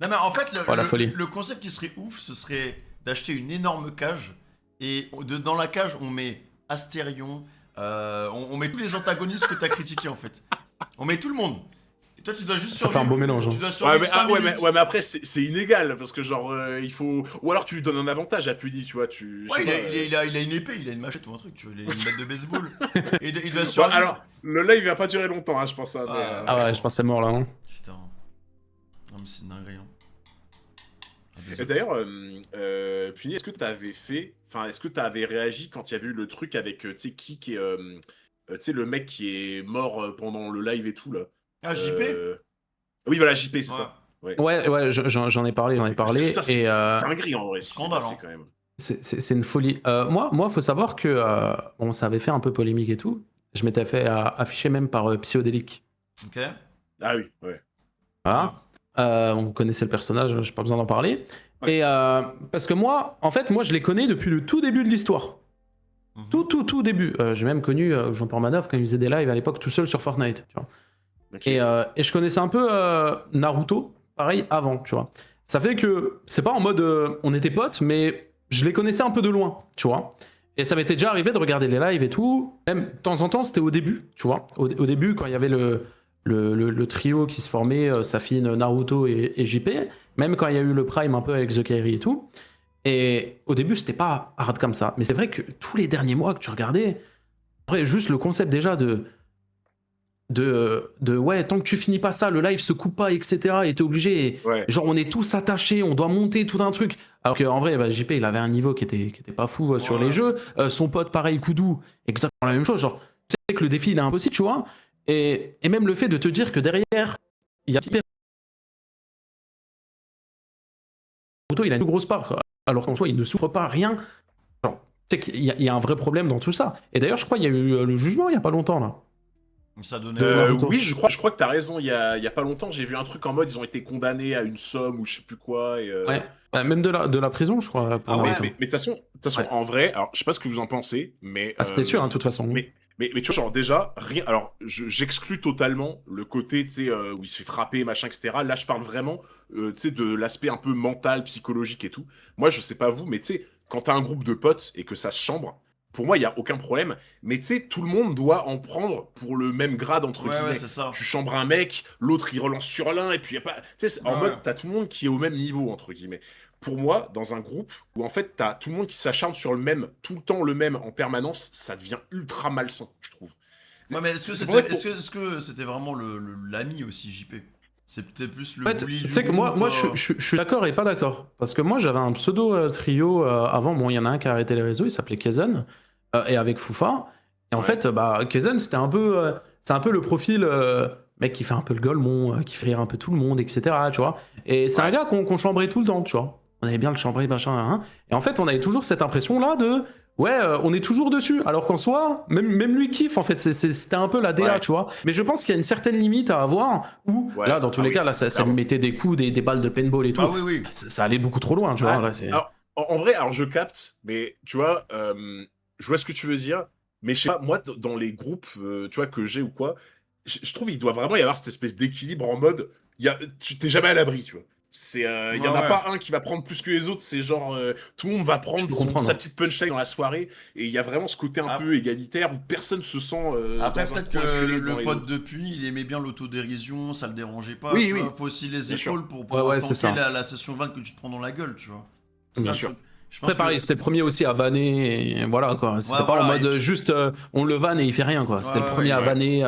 Non, mais en fait, Oh, la folie. le concept qui serait ouf, ce serait d'acheter une énorme cage et dans la cage, on met Astérion, on met tous les antagonistes que t'as critiqués en fait. On met tout le monde. Et toi, tu dois juste Ça fait un beau mélange, hein. Tu dois Ouais survivre mais, 5 minutes. mais après, c'est inégal, parce que genre, il faut... Ou alors tu lui donnes un avantage à Puni, tu vois, je Ouais, sais pas, il a une épée, il a une machette ou un truc, tu vois, il a une batte de baseball. Et il doit Bon, survivre. alors, le live il va pas durer longtemps, hein, je pense. Hein, mais, Ah ouais, je pense que c'est mort là. Hein. Putain. Non, mais c'est une dinguerie. Hein. Ah, Et désolé. d'ailleurs, Puni, est-ce que t'avais fait... Enfin, est-ce que t'avais réagi quand il y a eu le truc avec, tu sais, Kik et... tu sais, le mec qui est mort pendant le live et tout, là. Ah, JP Oui, voilà, JP, c'est Ouais. ça. Ouais, j'en ai parlé, Parce que ça, c'est et dinguerie, en vrai. Scandale, C'est hein. quand même. c'est une folie. Moi, faut savoir que bon, ça avait fait un peu polémique et tout. Je m'étais fait afficher même par Psyodélique. Ok. Ah oui, ouais. Voilà. On connaissait le personnage, j'ai pas besoin d'en parler. Ouais. Et parce que moi, en fait, moi, je les connais depuis le tout début de l'histoire. Mhm. Tout début. J'ai même connu Jean-Paul Manœuvre quand il faisait des lives à l'époque tout seul sur Fortnite. Tu vois. Ok. Et je connaissais un peu Naruto, pareil, avant, tu vois. Ça fait que c'est pas en mode on était potes, mais je les connaissais un peu de loin, tu vois. Et ça m'était déjà arrivé de regarder les lives et tout. Même de temps en temps, c'était au début, tu vois. Au début, quand il y avait le trio qui se formait, Safine, Naruto et JP, même quand il y a eu le Prime un peu avec The Kairi et tout. Et au début, c'était pas hard comme ça. Mais c'est vrai que tous les derniers mois que tu regardais, après, juste le concept déjà de ouais, tant que tu finis pas ça, le live se coupe pas, etc. Et t'es obligé. Et, Ouais. genre, on est tous attachés, on doit monter tout un truc. Alors qu'en vrai, bah, JP, il avait un niveau qui était pas fou sur Ouais. les jeux. Son pote, pareil, Koudou, exactement la même chose. Genre, sais que le défi il est impossible, tu vois. Et même le fait de te dire que derrière, il y a Naruto, il a une grosse part, quoi. Alors qu'en soi, il ne souffre pas, rien. Genre, tu sais qu'il y a un vrai problème dans tout ça. Et d'ailleurs, je crois qu'il y a eu le jugement il y a pas longtemps, là. Ça donnait. De Naruto. Oui, je crois que t'as raison. Il y a pas longtemps, j'ai vu un truc en mode ils ont été condamnés à une somme ou je sais plus quoi. Et, Ouais. Même de la prison, je crois. Pour Ah ouais, Naruto. mais de toute façon, Ouais. en vrai, alors je sais pas ce que vous en pensez, mais. Ah, c'était sûr, hein, de toute façon. Mais tu vois, genre déjà, rien. Alors, j'exclus totalement le côté, tu sais, où il se fait frapper, machin, etc. Là, je parle vraiment, tu sais, de l'aspect un peu mental, psychologique et tout. Moi, je sais pas vous, mais tu sais, quand t'as un groupe de potes et que ça se chambre, pour moi, il y a aucun problème. Mais tu sais, tout le monde doit en prendre pour le même grade, entre Ouais, guillemets. c'est ça. Tu chambres un mec, l'autre, il relance sur l'un, et puis il y a pas. Tu sais, en Ouais, mode, ouais. t'as tout le monde qui est au même niveau, entre guillemets. Pour moi, dans un groupe où en fait t'as tout le monde qui s'acharne sur le même, tout le temps le même en permanence, ça devient ultra malsain, je trouve. Ouais, mais est-ce que C'est pour ça c'était que est-ce que c'était vraiment l'ami aussi, JP? C'est peut-être plus le En fait, bully tu du sais que moi, groupe, moi je suis d'accord et pas d'accord. Parce que moi, j'avais un pseudo trio avant. Bon, il y en a un qui a arrêté les réseaux, il s'appelait Kezen. Et avec Foufa. Et en Ouais. fait, Kezen, c'était un peu. C'est un peu le profil. Mec qui fait un peu le golemon, qui fait rire un peu tout le monde, etc. Tu vois. Et c'est un Ouais. gars qu'on chambrait tout le temps, tu vois. On avait bien le chambrer, machin, hein. Et en fait, on avait toujours cette impression-là de. Ouais, on est toujours dessus. Alors qu'en soi, même lui kiffe, en fait. C'était un peu la DA, Ouais. tu vois. Mais je pense qu'il y a une certaine limite à avoir où, Ouais. là, dans tous Ah les oui, cas, là, ça lui clairement. mettait des coups, des balles de paintball et tout. Bah oui, oui. Ça allait beaucoup trop loin, tu vois. Ah, Là, c'est- alors, en vrai, alors je capte, mais tu vois, je vois ce que tu veux dire, mais je sais pas, moi, dans les groupes, tu vois, que j'ai ou quoi, je trouve qu'il doit vraiment y avoir cette espèce d'équilibre en mode, tu t'es jamais à l'abri, tu vois. Il y en a Ouais. pas un qui va prendre plus que les autres, c'est genre, tout le monde va Je prendre peux comprendre. sa petite punchline dans la soirée, et il y a vraiment ce côté un Ah. peu égalitaire où personne se sent Après, dans un peut-être coin que acculé le devant les pote autres. de Puy, il aimait bien l'autodérision, ça le dérangeait pas. Oui, tu oui. vois, faut aussi les Bien sûr. épaules pour pouvoir ouais, c'est tanker ça. la session 20 que tu te prends dans la gueule, tu vois. C'est Bien ça, le sûr. truc. Je pense Après, pareil, que... c'était le premier aussi à vanner, et voilà, quoi. C'était Ouais, pas en voilà, mode et puis- juste on le vanne et il fait rien, quoi. C'était le Ouais, premier ouais, à ouais. vanner,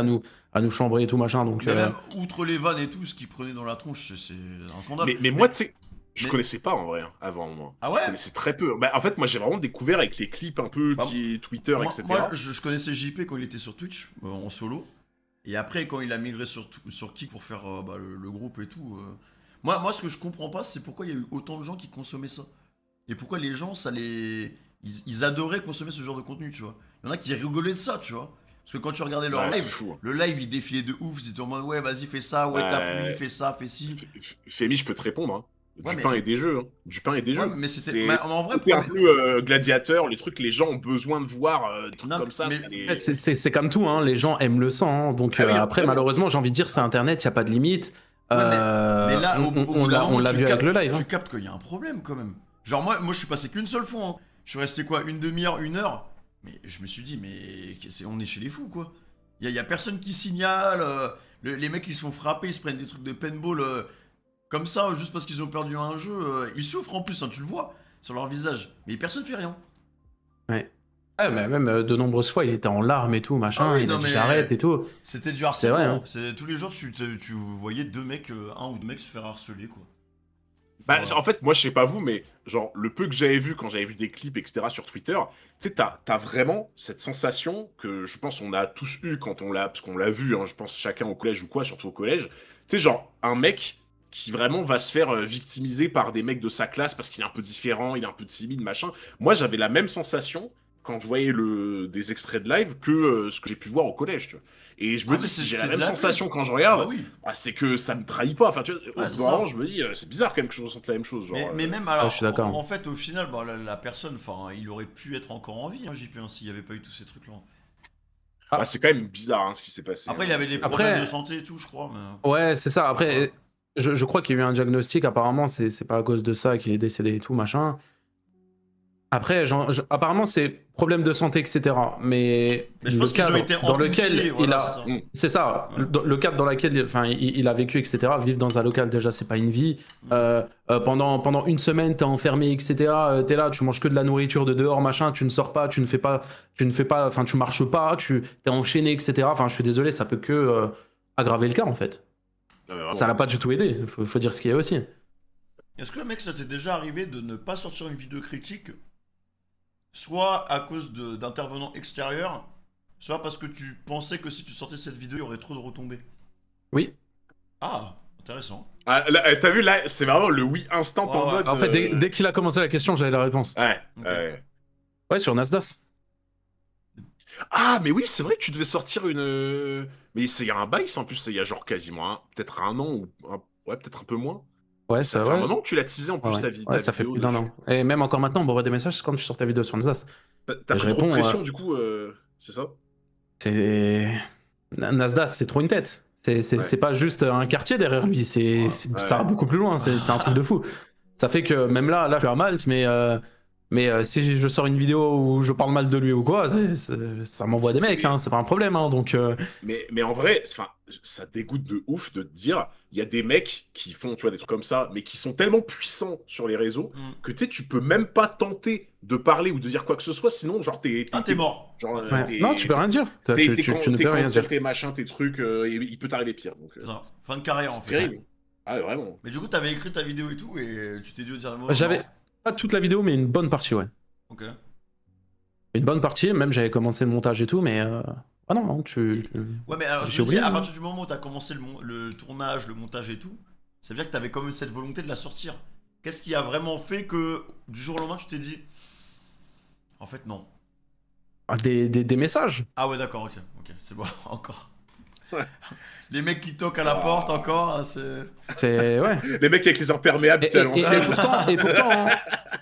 à nous chambrer et tout, machin, donc... Mais même, outre les vannes et tout, ce qu'il prenait dans la tronche, c'est un scandale. Mais moi, tu sais, je mais- connaissais pas en vrai, hein, avant, moi. Ah ouais? Je connaissais très peu. Bah, en fait, moi, j'ai vraiment découvert avec les clips un peu Bah, Twitter, Moi, etc. je connaissais JP quand il était sur Twitch, en solo. Et après, quand il a migré sur Kick pour faire le groupe et tout. Moi, ce que je comprends pas, c'est pourquoi il y a eu autant de gens qui consommaient ça. Et pourquoi les gens, ils adoraient consommer ce genre de contenu, tu vois. Il y en a qui rigolaient de ça, tu vois. Parce que quand tu regardais leur Ouais, c'est live, fou, hein. le live, il défilait de ouf. Ils étaient en mode, ouais, vas-y, fais ça, ouais, Ouais. t'as plu, fais ça, fais ci. Femi, je peux te répondre. Hein. Ouais, Du mais- pain et des jeux. Hein. Du pain et des Ouais, jeux. mais c'était. C'est Mais en vrai, c'était un peu gladiateur, les trucs que les gens ont besoin de voir, des trucs Non, comme ça. mais- ça les- Ouais, c'est comme tout, hein. Les gens aiment le sang, hein. Donc Ah oui, après, vraiment. malheureusement, j'ai envie de dire, c'est Internet, il n'y a pas de limite. Ouais, mais là, au bout d'un on moment, l'a tu vu avec captes- le live. Tu Hein. captes qu'il y a un problème quand même. Genre, moi je suis passé qu'une seule fois. Hein. Je suis resté quoi, une demi-heure, une heure. Mais je me suis dit, mais on est chez les fous quoi. Il y a personne qui signale. Les mecs ils se font frapper, ils se prennent des trucs de paintball comme ça, juste parce qu'ils ont perdu un jeu. Ils souffrent en plus, hein, tu le vois sur leur visage. Mais personne fait rien. Ouais. Ouais, mais même de nombreuses fois, il était en larmes et tout, machin. Ah oui, il a non, dit mais- j'arrête et tout. C'était du C'est vrai, harcèlement. hein. Tous les jours, tu voyais un ou deux mecs se faire harceler quoi. Bah, Voilà. en fait, moi, je sais pas vous, mais genre, le peu que j'avais vu quand j'avais vu des clips, etc., sur Twitter, tu sais, t'as vraiment cette sensation que je pense on a tous eu quand parce qu'on l'a vu, hein, je pense chacun au collège ou quoi, surtout au collège. Tu sais, genre, un mec qui vraiment va se faire victimiser par des mecs de sa classe parce qu'il est un peu différent, il est un peu timide, machin. Moi, j'avais la même sensation quand je voyais des extraits de live que ce que j'ai pu voir au collège, tu vois. Et je me Ah, dis, mais si c'est- j'ai c'est la de même la sensation pub. quand je regarde, Bah oui. c'est que ça me trahit pas. Enfin, tu vois, au Ouais, bout c'est d'un ça. moment, je me dis, c'est bizarre quand même que je ressente la même chose. Genre, Mais même alors, je suis d'accord. en fait, au final, bah, la personne, enfin, il aurait pu être encore en vie, hein, JP, hein, s'il n'y avait pas eu tous ces trucs-là. bah, c'est quand même bizarre hein, ce qui s'est passé. Après, hein. il avait des Après- problèmes de santé et tout, je crois. Mais... Ouais, c'est ça. Après, Ouais. je crois qu'il y a eu un diagnostic. Apparemment, c'est pas à cause de ça qu'il est décédé et tout, machin. Après, apparemment, c'est problème de santé, etc. Mais Mais je le pense qu'ils ont cadre été dans lequel amplifiés, il voilà, a. c'est ça. C'est ça, Ouais. le cadre dans lequel enfin, il a vécu, etc. Vivre dans un local, déjà, c'est pas une vie. Pendant une semaine, t'es enfermé, etc. T'es là, tu manges que de la nourriture de dehors, machin, tu ne sors pas, tu marches pas, t'es enchaîné, etc. Enfin, je suis désolé, ça peut que aggraver le cas, en fait. Non, mais vraiment. Ça l'a pas du tout aidé, faut dire ce qu'il y a aussi. Est-ce que le mec, ça t'est déjà arrivé de ne pas sortir une vidéo critique, soit à cause d'intervenants extérieurs, Soit parce que tu pensais que si tu sortais cette vidéo, il y aurait trop de retombées. Oui. Ah, intéressant. Ah, là, t'as vu, là, c'est vraiment le oui instant Ouais, en ouais. mode. En fait, dès qu'il a commencé la question, j'avais la réponse. Ouais, Ok. ouais. Ouais, sur Nasdaq. Ah, mais oui, c'est vrai que tu devais sortir une. Mais c'est il y a un bail, ça, en plus, c'est il y a genre quasiment peut-être un an ouais, peut-être un peu moins. Ouais, Ça ça, fait un ouais. moment que tu l'as teasé en plus Ouais, ta ça fait vidéo plus d'un dessus. an. Et même encore maintenant, on m'envoie des messages quand tu sors ta vidéo sur Nasdaq. T'as Et pris je trop de réponds, pression du coup, c'est ça? c'est. Nasdaq, c'est trop une tête. Ouais. C'est pas juste un quartier derrière lui, Ouais. ça va beaucoup plus loin, c'est un truc de fou. Ça fait que même là, je suis à Malte, mais si je sors une vidéo où je parle mal de lui ou quoi, ça m'envoie des mecs, hein, c'est pas un problème. Hein, donc, Mais en vrai, enfin, ça dégoûte de ouf de te dire, il y a des mecs qui font, tu vois, des trucs comme ça, mais qui sont tellement puissants sur les réseaux Mm. que tu peux même pas tenter de parler ou de dire quoi que ce soit, sinon, genre, T'es mort. Genre, ouais. Non, tu peux rien dire. Tu ne peux rien dire. tes machins, tes trucs, et il peut t'arriver pire. Donc, C'est ça. Fin de carrière, en c'est fait. terrible. Ah, ouais, vraiment. Mais du coup, t'avais écrit ta vidéo et tout, et tu t'es dit au dernier moment. J'avais non. pas toute la vidéo, mais une bonne partie, ouais. Ok. Une bonne partie, même j'avais commencé le montage et tout, mais. Ah non, non, Ouais, mais alors, J'ai je me dis, oublié, à hein. partir du moment où t'as commencé le tournage, le montage et tout, ça veut dire que t'avais quand même cette volonté de la sortir. Qu'est-ce qui a vraiment fait que du jour au lendemain, tu t'es dit. En fait, non. Ah, des messages. Ah ouais, d'accord, ok, c'est bon, encore. Ouais. Les mecs qui toquent à la porte, encore, hein, c'est. C'est. Ouais. Les mecs avec les imperméables, tu sais, à l'ancienne.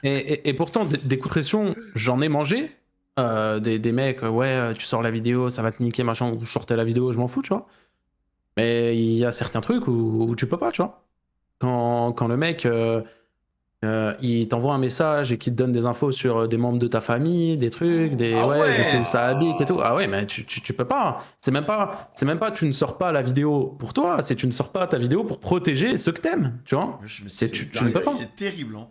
Et pourtant, des coups de pression, j'en ai mangé. Des mecs, ouais, tu sors la vidéo, ça va te niquer, machin, ou je sortais la vidéo, je m'en fous, tu vois. Mais il y a certains trucs où tu peux pas, tu vois. Quand le mec, il t'envoie un message et qu'il te donne des infos sur des membres de ta famille, des trucs, Ah ouais, je sais ouais. où ça habite et tout. Ah ouais, mais tu peux pas. C'est même pas tu ne sors pas la vidéo pour toi, c'est tu ne sors pas ta vidéo pour protéger ceux que t'aimes, tu vois. Mais C'est- tu ne peux pas. C'est terrible, hein.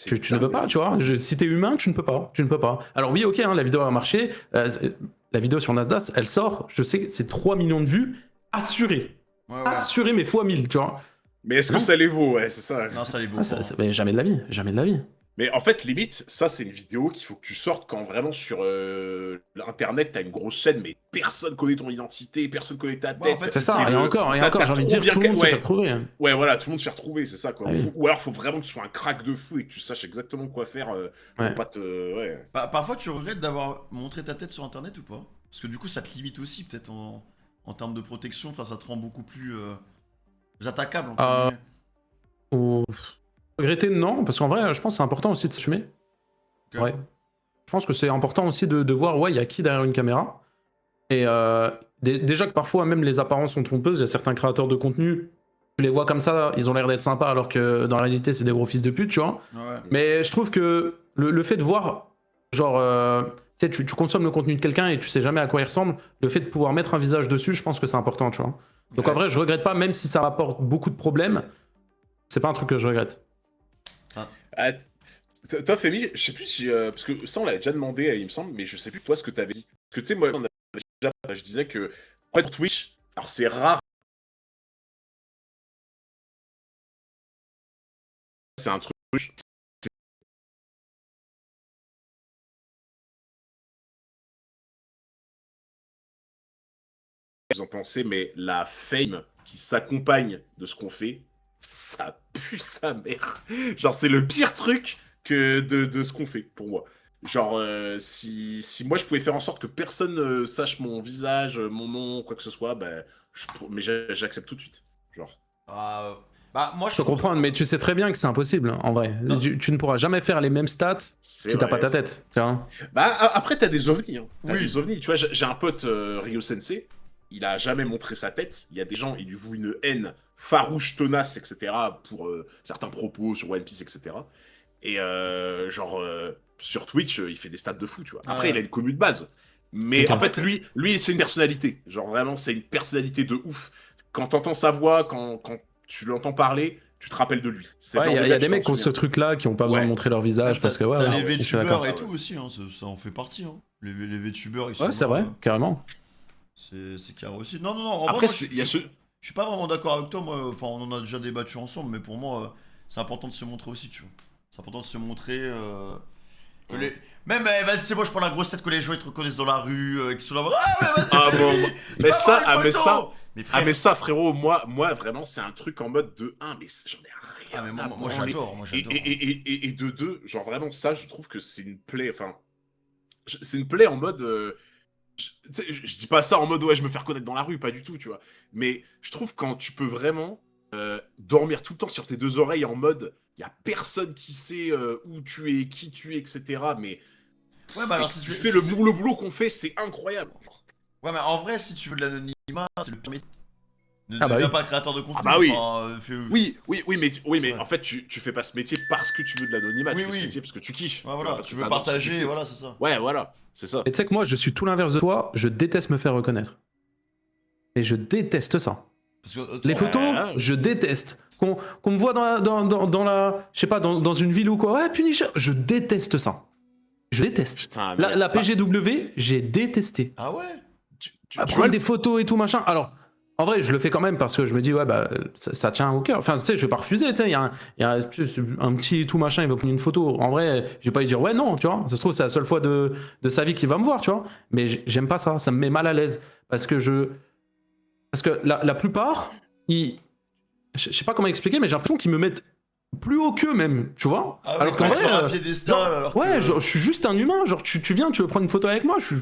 Tu ne peux pas, tu vois. Si t'es humain, tu ne peux pas. Tu ne peux pas. Alors oui, ok, hein, la vidéo a marché. La vidéo sur Nasdaq, elle sort, je sais que c'est 3 millions de vues assurées. Ouais, ouais. Assurées, mais fois 1000, tu vois. Mais est-ce que Non. ça les vaut? Ouais, c'est ça. Non, ça les vaut Ah, pas. mais jamais de la vie. Jamais de la vie. Mais en fait, limite, ça, c'est une vidéo qu'il faut que tu sortes quand vraiment sur Internet, t'as une grosse chaîne, mais personne connaît ton identité, personne connaît ta Ouais, tête. en fait, C'est c'est ça, ça, et encore, t'as j'ai envie de trop dire, tout le monde se ouais. fait retrouver. Ouais, voilà, tout le monde se fait retrouver, c'est ça, quoi. Ah oui. Ou alors, faut vraiment que tu sois un crack de fou et que tu saches exactement quoi faire pour Ouais. pas te... Ouais. Parfois, tu regrettes d'avoir montré ta tête sur internet ou pas? Parce que du coup, ça te limite aussi, peut-être en termes de protection. Enfin, ça te rend beaucoup plus attaquable, entre guillemets. Ou... Regretter, non, parce qu'en vrai, je pense que c'est important aussi de s'assumer. Ok. Ouais. Je pense que c'est important aussi de voir, ouais, il y a qui derrière une caméra. Et déjà que parfois, même les apparences sont trompeuses, il y a certains créateurs de contenu, tu les vois comme ça, ils ont l'air d'être sympas, alors que dans la réalité, c'est des gros fils de pute, tu vois. Ouais. Mais je trouve que le fait de voir, genre, tu sais, tu consommes le contenu de quelqu'un et tu sais jamais à quoi il ressemble, le fait de pouvoir mettre un visage dessus, je pense que c'est important, tu vois. Donc Ouais, en vrai, je regrette pas, même si ça apporte beaucoup de problèmes, c'est pas un truc que je regrette. Ah, toi, Femi, je sais plus si... parce que ça, on l'avait déjà demandé, il me semble, mais je sais plus toi ce que t'avais dit. Parce que tu sais, moi, je disais que... En fait, pour Twitch, alors c'est rare... C'est un truc... Vous en pensez, mais la fame qui s'accompagne de ce qu'on fait, ça pue sa mère. Genre, c'est le pire truc que de ce qu'on fait, pour moi. Genre, si moi je pouvais faire en sorte que personne sache mon visage, mon nom, quoi que ce soit, ben, mais j'accepte tout de suite. Genre. Bah, moi, Je peux comprendre, mais tu sais très bien que c'est impossible, en vrai. Tu ne pourras jamais faire les mêmes stats si t'as pas ta tête, tu vois. Bah, après, t'as des ovnis. Hein. T'as Oui. des ovnis. Tu vois, j'ai un pote, Ryo Sensei, il a jamais montré sa tête. Il y a des gens, ils lui vouent une haine farouche, tenace, etc. pour certains propos sur One Piece, etc. Et sur Twitch, il fait des stats de fou, tu vois. Après, il a une commu de base. Mais Ok. en fait, lui c'est une personnalité. Genre, vraiment, c'est une personnalité de ouf. Quand t'entends sa voix, quand tu l'entends parler, tu te rappelles de lui. C'est le Ouais, genre il de y a gars, des tu mecs t'en qui ont ce souviens. truc-là, qui ont pas besoin de Ouais. montrer leur visage, parce que ouais, T'as ouais, les je suis d'accord. VTubers et tout aussi, hein, ça en fait partie. Hein. Les VTubers, ils sont Ouais, c'est là, vrai, carrément. C'est carré aussi. Non, en Après, vrai, moi, il y a ce... je suis pas vraiment d'accord avec toi. Moi, enfin, on en a déjà débattu ensemble, mais pour moi, c'est important de se montrer aussi, tu vois. C'est important de se montrer. Même, vas-y, c'est bon, je prends la grosse tête que les gens ils te reconnaissent dans la rue, qui sont là. Ah, mais vas-y, Ah c'est bon, lui. bon. Je Mais peux ça, avoir une mais photo. ça, Mais frère, mais ça, frérot, moi, vraiment, c'est un truc en mode de 1, mais j'en ai rien mais à moi branler. j'adore, moi Et, j'adore. et de 2, genre vraiment, ça, je trouve que c'est une plaie, enfin, c'est une plaie en mode... je dis pas ça en mode, ouais, je me fais reconnaître dans la rue, pas du tout, tu vois. Mais je trouve quand tu peux vraiment dormir tout le temps sur tes 2 oreilles en mode, il y a personne qui sait où tu es, qui tu es, etc. Mais Ouais, bah alors tu si fais c'est. le boulot qu'on fait, c'est incroyable. Ouais, mais en vrai, si tu veux de l'anonymat, c'est le pire métier. Ne Ah bah deviens oui. pas créateur de contenu. Ah bah oui. Enfin, Oui, mais Ouais. en fait, tu fais pas ce métier parce que tu veux de l'anonymat, Oui, tu fais ce oui. métier parce que tu kiffes. Ouais, tu voilà, vois, parce tu que veux t'adores ce que tu partager, fais. voilà, c'est ça. Ouais, voilà, c'est ça. Et tu sais que moi, je suis tout l'inverse de toi, je déteste me faire reconnaître. Et je déteste ça. Parce que, attends, Les photos, Ouais. je déteste. Qu'on me voit dans la je sais pas, dans une ville ou quoi, ouais, Punisher, je déteste ça. Je déteste. Putain, La PGW, j'ai détesté. Ah ouais? tu Prendre vois, des photos et tout machin. Alors, en vrai, je le fais quand même parce que je me dis, ouais, bah, ça tient au cœur. Enfin, tu sais, je vais pas refuser, tu sais, il y a un petit tout machin, il va prendre une photo. En vrai, je vais pas lui dire, ouais, non, tu vois. Ça se trouve, c'est la seule fois de sa vie qu'il va me voir, tu vois. Mais j'aime pas ça, ça me met mal à l'aise. Parce que la plupart, je sais pas comment expliquer, mais j'ai l'impression qu'ils me mettent plus haut qu'eux même, tu vois. Ah ouais, alors qu'en quand vrai, sur un piédestal, alors ouais, que... je suis juste un humain. Genre, tu viens, tu veux prendre une photo avec moi, je suis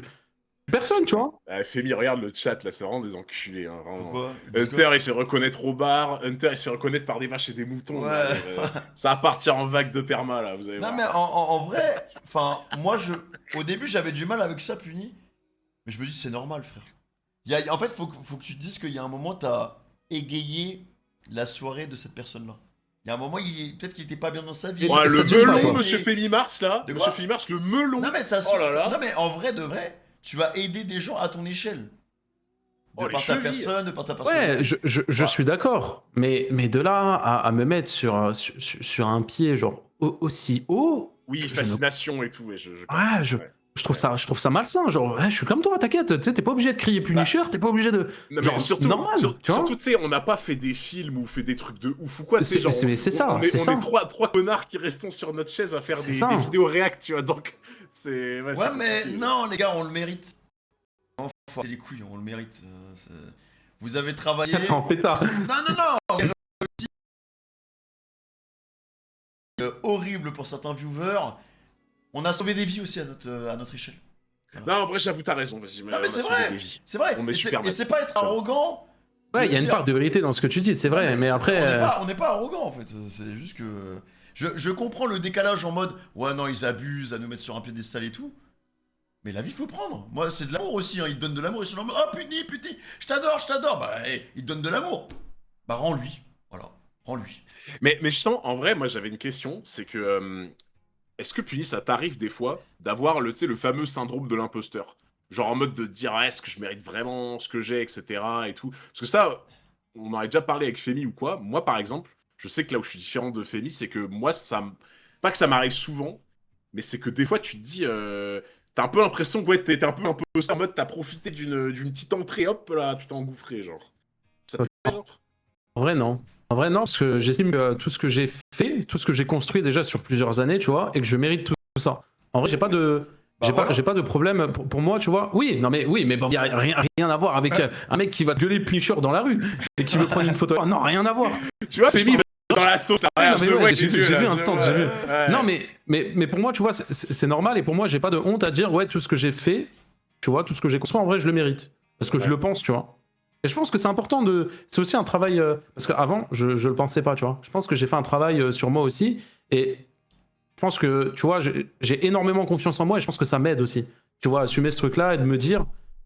personne, tu vois. Femi, regarde le chat, là, c'est vraiment des enculés, hein, vraiment. Pourquoi? Hunter, il se fait reconnaître au bar. Hunter, il se fait reconnaître par des vaches et des moutons. Ouais. Là, ça va partir en vague de perma, là, vous allez Non voir. mais en vrai, enfin, moi au début j'avais du mal avec ça, Puni. Mais je me dis c'est normal, frère. En fait, faut que tu te dises qu'il y a un moment t'as égayé la soirée de cette personne-là. Il y a un moment, peut-être qu'il était pas bien dans sa vie. Et Ouais, ça le te gêne pas, melon, quoi. monsieur Femi Mars, là. De quoi? Monsieur Femi Mars, le melon. Non mais ça Oh là là. Non mais en vrai de vrai, tu vas aider des gens à ton échelle. De Oh, les par ta chevilles. personne, de par ta personnalité. Ouais, je suis d'accord. Mais de là à me mettre sur un pied, genre, aussi haut. Oui, je fascination et tout. Ouais, Ouais, je trouve ça malsain. Genre, ouais, je suis comme toi, t'inquiète. Tu sais, t'es pas obligé de crier Punisher, t'es pas obligé de. Non, mais genre, surtout, normal, tu vois. surtout, tu sais, on n'a pas fait des films ou fait des trucs de ouf ou quoi. tu sais, genre, Mais c'est ça, on est, c'est on ça. est trois connards qui restons sur notre chaise à faire C'est des ça. vidéos réact, tu vois. Donc, c'est. Ouais, c'est mais compliqué. non, les gars, on le mérite. Non, faut arrêter les couilles, on le mérite. Vous avez travaillé. Attends, pétard. Non. Horrible pour certains viewers. On a sauvé des vies aussi à notre échelle. Non, en vrai, j'avoue, t'as raison. Vas-y, Non, mais c'est vrai. C'est vrai. On est super Et c'est pas être arrogant. Ouais, il y a une dire- part de vérité dans ce que tu dis, c'est vrai. Non, Mais après. On n'est pas arrogant en fait. C'est juste que. Je comprends le décalage en mode. Ouais, non, ils abusent à nous mettre sur un piédestal et tout. Mais la vie, faut prendre. Moi, c'est de l'amour aussi. Hein. Ils te donnent de l'amour. Ils sont en mode. Oh, putain, je t'adore. Bah, ils te donnent de l'amour. Bah, rends-lui. Voilà. Rends-lui. Mais je sens, en vrai, moi, j'avais une question. C'est que. Est-ce que, Puni, ça t'arrive des fois d'avoir tu sais, le fameux syndrome de l'imposteur? Genre en mode de te dire, ah, est-ce que je mérite vraiment ce que j'ai, etc. et tout. Parce que ça, on en a déjà parlé avec Femi ou quoi. Moi, par exemple, je sais que là où je suis différent de Femi, c'est que moi, pas que ça m'arrive souvent, mais c'est que des fois, tu te dis, t'as un peu l'impression que ouais, t'es un peu imposteur en mode, t'as profité d'une petite entrée, hop là, tu t'es engouffré, genre. Ça te fait, genre En vrai, non. En vrai, non, parce que j'estime que tout ce que j'ai fait, tout ce que j'ai construit déjà sur plusieurs années, tu vois, et que je mérite tout ça. En vrai, j'ai pas de. J'ai pas de problème pour moi, tu vois. Oui, mais bon, y a rien à voir avec un mec qui va te gueuler Punisher dans la rue et qui veut prendre une photo. Non, rien à voir. Tu vois, Femi, dans la sauce, là, regarde, Non, je le mais vois ouais, avec les j'ai yeux, vu là, instant, je- j'ai vu. Ouais. Non, mais pour moi, tu vois, c'est normal et pour moi, j'ai pas de honte à dire, ouais, tout ce que j'ai fait, tu vois, tout ce que j'ai construit, en vrai, je le mérite. Parce que je le pense, tu vois. Et je pense que c'est important de. C'est aussi un travail. Parce qu'avant, je le pensais pas, tu vois. Je pense que j'ai fait un travail sur moi aussi. Et je pense que, tu vois, j'ai énormément confiance en moi et je pense que ça m'aide aussi. Tu vois, assumer ce truc-là et de me dire,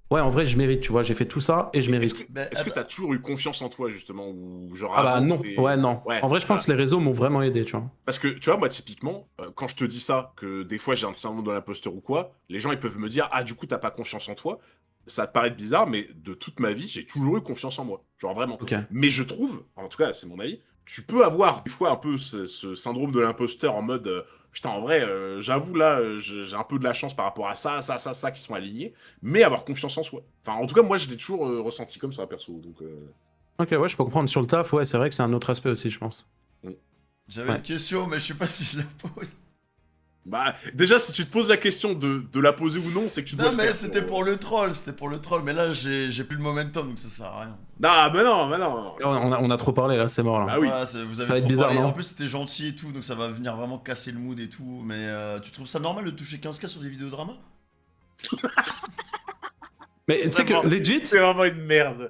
ouais, en vrai, je mérite, tu vois, j'ai fait tout ça et je mérite. Est-ce que t'as toujours eu confiance en toi, justement, ou genre Ah bah avant, non, c'était- ouais, non. Ouais, En vrai, je pense que les réseaux m'ont vraiment aidé, tu vois. Parce que, tu vois, moi, typiquement, quand je te dis ça, que des fois j'ai un syndrome de l'imposteur ou quoi, les gens, ils peuvent me dire, ah, du coup, t'as pas confiance en toi. Ça te paraît bizarre, mais de toute ma vie, j'ai toujours eu confiance en moi. Genre vraiment. Ok. Mais je trouve, en tout cas, c'est mon avis, tu peux avoir des fois un peu ce syndrome de l'imposteur en mode, putain, en vrai, j'avoue, là, j'ai un peu de la chance par rapport à ça qui sont alignés, mais avoir confiance en soi. Enfin, en tout cas, moi, je l'ai toujours ressenti comme ça, perso. Donc, Ok, ouais, je peux comprendre sur le taf, ouais, c'est vrai que c'est un autre aspect aussi, je pense. J'avais une question, mais je sais pas si je la pose. Bah, déjà, si tu te poses la question de la poser ou non, c'est que tu dois Non le mais faire. c'était pour le troll, mais là j'ai plus le momentum donc ça sert à rien. Non, mais non, mais non. On a trop parlé là, c'est mort là. Ah oui. Voilà, vous avez Ça va être trop bizarre, parlé. non? En plus c'était gentil et tout, donc ça va venir vraiment casser le mood et tout. Mais tu trouves ça normal de toucher 15K sur des vidéos drama? Mais tu sais que Vraiment. legit, C'est vraiment une merde.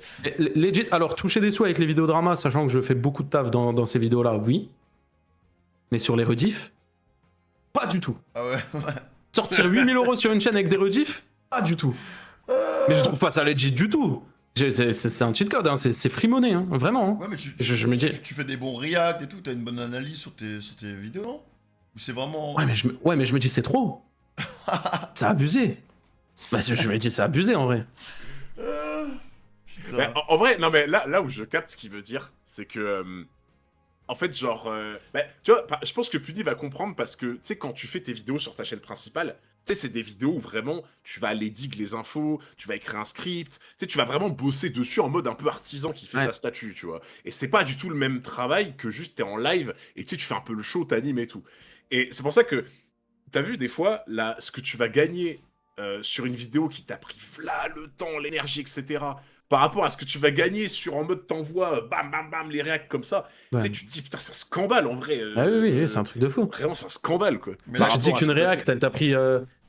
alors toucher des sous avec les vidéos drama, sachant que je fais beaucoup de taf dans ces vidéos-là, oui. Mais sur les rediffs, pas du tout. Ah ouais. Sortir 8000 € sur une chaîne avec des rediffs, pas du tout. Mais je trouve pas ça legit du tout. C'est un cheat code, hein. C'est frimonné, hein. Vraiment. Hein. Ouais, mais tu tu fais des bons reacts et tout, t'as une bonne analyse sur tes vidéos, non? Ou c'est vraiment. Ouais, mais je me dis c'est trop. C'est abusé. Bah, je me dis c'est abusé en vrai. Putain. Mais en vrai, non, mais là où je capte ce qu'il veut dire, c'est que. En fait, genre. Bah, tu vois, je pense que Puni va comprendre parce que, tu sais, quand tu fais tes vidéos sur ta chaîne principale, tu sais, c'est des vidéos où vraiment tu vas aller dig les infos, tu vas écrire un script, tu sais, tu vas vraiment bosser dessus en mode un peu artisan qui fait Ouais. sa statue, tu vois. Et c'est pas du tout le même travail que juste t'es en live et tu sais, tu fais un peu le show, t'animes et tout. Et c'est pour ça que t'as vu des fois, là, ce que tu vas gagner sur une vidéo qui t'a pris là le temps, l'énergie, etc. Par rapport à ce que tu vas gagner sur en mode t'envoies bam bam bam les réacts comme ça, Ouais. tu sais, tu te dis putain, c'est un scandale en vrai. Ah oui, c'est un truc de fou. Vraiment, c'est un scandale quoi. Mais Là, là, tu te dis rapport à qu'une ce que t'as react, fait. elle t'a pris.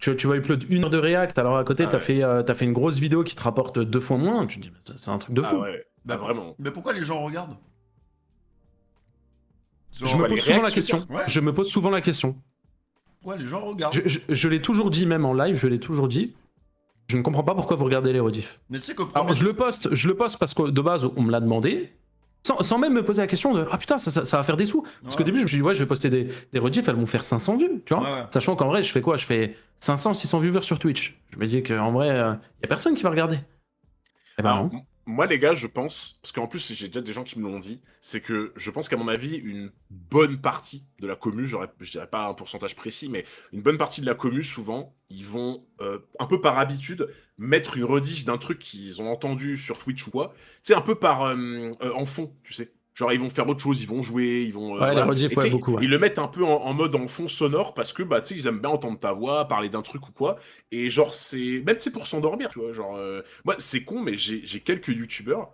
Tu vas upload 1 heure de react, alors à côté, Ah t'as ouais. fait une grosse vidéo qui te rapporte 2 fois moins. Tu te dis, mais c'est un truc de Ah fou. ouais, Bah, vraiment. Mais pourquoi les gens regardent? Je Genre, me les pose souvent la reacts, tu veux question. dire? Ouais. Je me pose souvent la question. pourquoi les gens regardent? Je l'ai toujours dit, même en live, je l'ai toujours dit. Je ne comprends pas pourquoi vous regardez les rediffs. Mais tu sais qu'au Alors, premier. je le poste parce que de base, on me l'a demandé. Sans même me poser la question de ah putain, ça va faire des sous. Parce qu'au Ouais. début, je me suis dit, ouais, je vais poster des rediffs, elles vont faire 500 vues, tu vois. Ouais, ouais. Sachant qu'en vrai, je fais quoi? Je fais 500, 600 viewers sur Twitch. Je me dis qu'en vrai, y a personne qui va regarder. Eh ben Alors, non. moi, les gars, je pense, parce qu'en plus, j'ai déjà des gens qui me l'ont dit, c'est que je pense qu'à mon avis, une bonne partie de la commu, je dirais pas un pourcentage précis, mais une bonne partie de la commu, souvent, ils vont, un peu par habitude, mettre une rediff d'un truc qu'ils ont entendu sur Twitch ou quoi, tu sais, un peu par en fond, tu sais. Genre, ils vont faire autre chose, ils vont jouer, ils vont. Ouais, Voilà. les rediffs, Et tu ouais, sais, beaucoup. Ouais. ils le mettent un peu en mode en fond sonore parce que, bah, tu sais, ils aiment bien entendre ta voix, parler d'un truc ou quoi. Et genre, c'est. Même, tu sais, pour s'endormir, tu vois. Genre, moi, c'est con, mais j'ai quelques youtubeurs.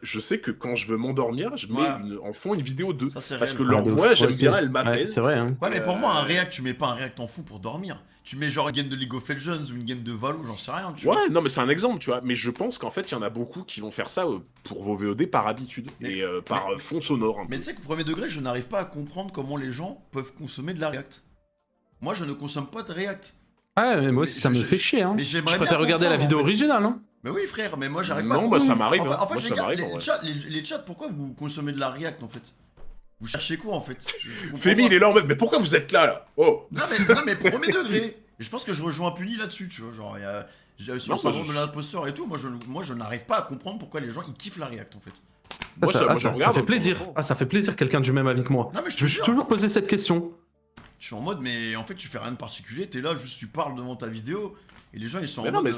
Je sais que quand je veux m'endormir, je mets Ouais. en fond une vidéo d'eux. Ça, c'est Parce réel. que Ouais, leur de voix, ouf. j'aime Ouais, bien, elle Ouais, m'apaise. c'est vrai. Hein. Ouais, mais pour moi, un react, tu mets pas un react en fond pour dormir. Tu mets genre une game de League of Legends ou une game de Valo, j'en sais rien, tu vois. Ouais, non, mais c'est un exemple, tu vois. Mais je pense qu'en fait, il y en a beaucoup qui vont faire ça pour vos VOD par habitude Mais- et par fond sonore. Un Mais peu. tu sais qu'au premier degré, je n'arrive pas à comprendre comment les gens peuvent consommer de la react. Moi, je ne consomme pas de react. Ouais, mais moi aussi, Mais ça me je- fait chier. Hein. mais Je j'aimerais préfère bien regarder la comprendre, vidéo en fait. originale. Hein. Mais oui, frère, mais moi, j'arrive pas à Non, bah, comprendre. ça m'arrive, En fait, hein. en fait, Moi, les ça gars, m'arrive, en les vrai. chats, les chats, pourquoi vous consommez de la react en fait? Vous cherchez quoi en fait? Je comprends Femi, pas. il est là en mode, mais pourquoi vous êtes là, là? Oh! Non, mais premier degré. Et je pense que je rejoins Puni là-dessus, tu vois. Genre, sur Non, le moi, syndrome je- de l'imposteur et tout, moi, je n'arrive pas à comprendre pourquoi les gens ils kiffent la react en fait. Moi, Ça, moi, ça je regarde, fait de plaisir. temps en temps. Ah, ça fait plaisir quelqu'un du même avis que moi. Non, mais je te Je me suis jure. toujours posé cette question. Je suis en mode, mais en fait, tu fais rien de particulier, t'es là, juste tu parles devant ta vidéo, et les gens ils sont Mais en non, mode.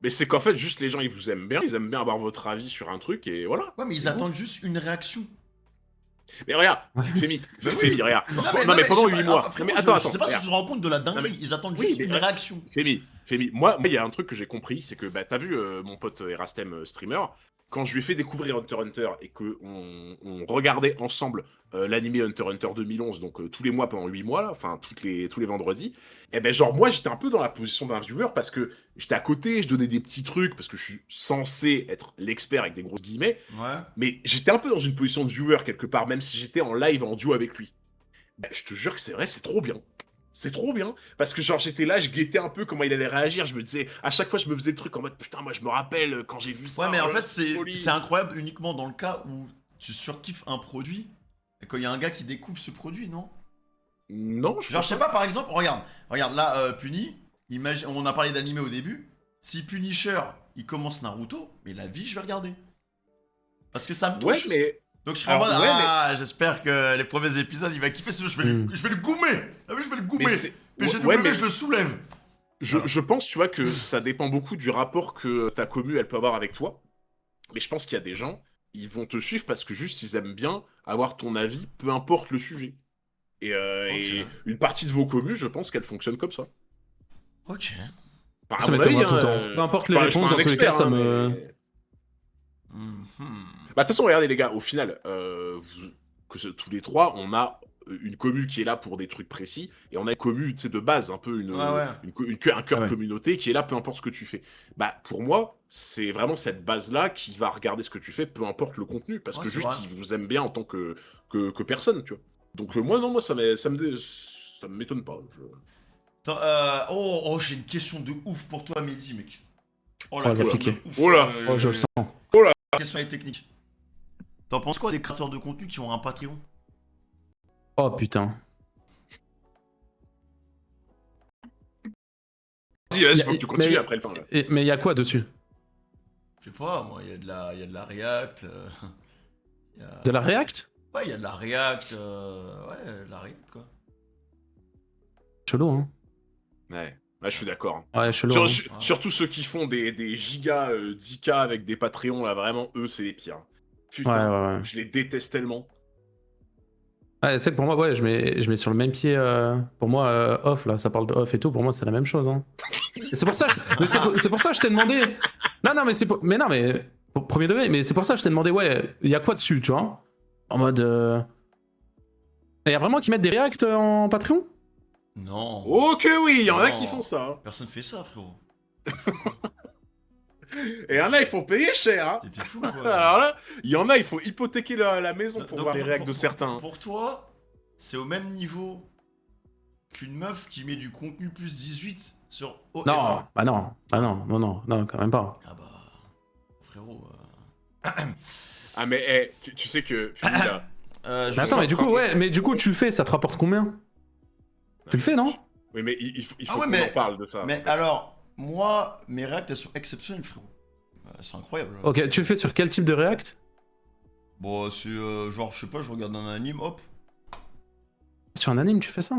mais c'est qu'en fait, juste les gens, ils vous aiment bien, ils aiment bien avoir votre avis sur un truc, et voilà. Ouais, mais ils C'est attendent juste une réaction. Mais regarde, Femi, regarde. Non, Non, mais pendant je sais 8 pas, mois. après, Non, mais moi, attends, je sais pas si regarde. tu te rends compte de la dinguerie, Non, mais- ils attendent Oui, juste mais une regarde. réaction. Femi, moi, il y a un truc que j'ai compris, c'est que, bah, t'as vu mon pote Erastem streamer, quand je lui ai fait découvrir Hunter x Hunter et qu'on regardait ensemble l'animé Hunter x Hunter 2011, donc tous les mois pendant 8 mois, là, enfin tous les vendredis, et ben genre moi j'étais un peu dans la position d'un viewer parce que j'étais à côté, je donnais des petits trucs parce que je suis censé être l'expert avec des grosses guillemets, Ouais. mais j'étais un peu dans une position de viewer quelque part, même si j'étais en live en duo avec lui. Ben, je te jure que c'est vrai, c'est trop bien. C'est trop bien, parce que genre j'étais là, je guettais un peu comment il allait réagir, je me disais, à chaque fois je me faisais le truc en mode putain moi je me rappelle quand j'ai vu ça. Ouais, mais en oh là, fait, c'est folie. incroyable uniquement dans le cas où tu surkiffes un produit et quand il y a un gars qui découvre ce produit, non? Non, je Genre, je pense sais pas, par exemple, regarde là, Puni, on a parlé d'animé au début. Si Punisher il commence Naruto, mais la vie, je vais regarder. Parce que ça me Ouais, touche. mais Donc je serai en Alors, mode, ouais, ah, j'espère que les premiers épisodes, il va kiffer, sinon je vais le goumer. Ah oui, je vais le goumer. c'est- PGW, ouais, mais je le soulève. je pense, tu vois, que ça dépend beaucoup du rapport que ta commu, elle peut avoir avec toi. Mais je pense qu'il y a des gens, ils vont te suivre parce que juste, ils aiment bien avoir ton avis, peu importe le sujet. Et une partie de vos communes, je pense qu'elle fonctionne comme ça. Ok. Enfin, Ça à mon m'étonne avis, tout le temps. Peu importe les je suis réponses, pas dans un tous les cas, expert, ça hein, me... mais- Mhm. Bah, de toute façon, regardez les gars, au final, tous les trois, on a une commu qui est là pour des trucs précis, et on a une commu, tu sais, de base, un peu Ouais. un cœur Ouais. de communauté qui est là, peu importe ce que tu fais. Bah, pour moi, c'est vraiment cette base-là qui va regarder ce que tu fais, peu importe le contenu, parce Ouais, que c'est juste, vrai. ils vous aiment bien en tant que personne, tu vois. Donc, moi, non, moi, ça me m'étonne pas. J'ai une question de ouf pour toi, Mehdi, mec. Oh Oh, la elle va question piquer. de ouf. Oh là. Oh, je le sens. La question est technique. T'en penses quoi des créateurs de contenu qui ont un Patreon? Oh putain. Vas-y, faut que tu continues après le temps, là. Mais il y a quoi dessus? Je sais pas, moi, il y a de la React. y a- De la React? Ouais, il y a de la React. Ouais, de la React, quoi. Chelou, hein. Ouais, je suis d'accord. Ouais, chelou. Surtout ceux qui font des gigas 10K avec des Patreons, là, vraiment, eux, c'est les pires. Putain, Ouais. je les déteste tellement. Ouais, tu sais que pour moi, ouais, je mets sur le même pied. Pour moi, off, là, ça parle de off et tout. Pour moi, c'est la même chose. Hein. Et c'est pour ça, c'est pour ça que je t'ai demandé. Non, mais c'est pour... Mais non, mais pour premier degré. Mais c'est pour ça que je t'ai demandé, ouais, il y a quoi dessus, tu vois? En mode. Il y a vraiment qui mettent des React en Patreon? Non. Oh que oui, il y en a Non. qui font ça. Hein. Personne fait ça, frérot. Et il y en a, ils font payer cher. Hein. T'étais fou, quoi. Alors là, il y en a, il faut hypothéquer la maison pour Donc, voir les React de certains. Pour toi, c'est au même niveau qu'une meuf qui met du contenu plus 18 sur OF. Non, bah non, quand même pas. Ah bah, frérot. Ah mais tu sais que... Là, Mais attends, mais du coup, ouais, mais du coup, tu le fais, ça te rapporte combien? Tu le fais, non? oui, mais il faut Ah ouais, qu'on mais- en parle de ça. Mais alors, moi, mes React, elles sont exceptionnelles, frérot. C'est incroyable. Ok, tu le fais sur quel type de React? Bon, c'est genre, je sais pas, je regarde un anime, hop. Sur un anime, tu fais ça?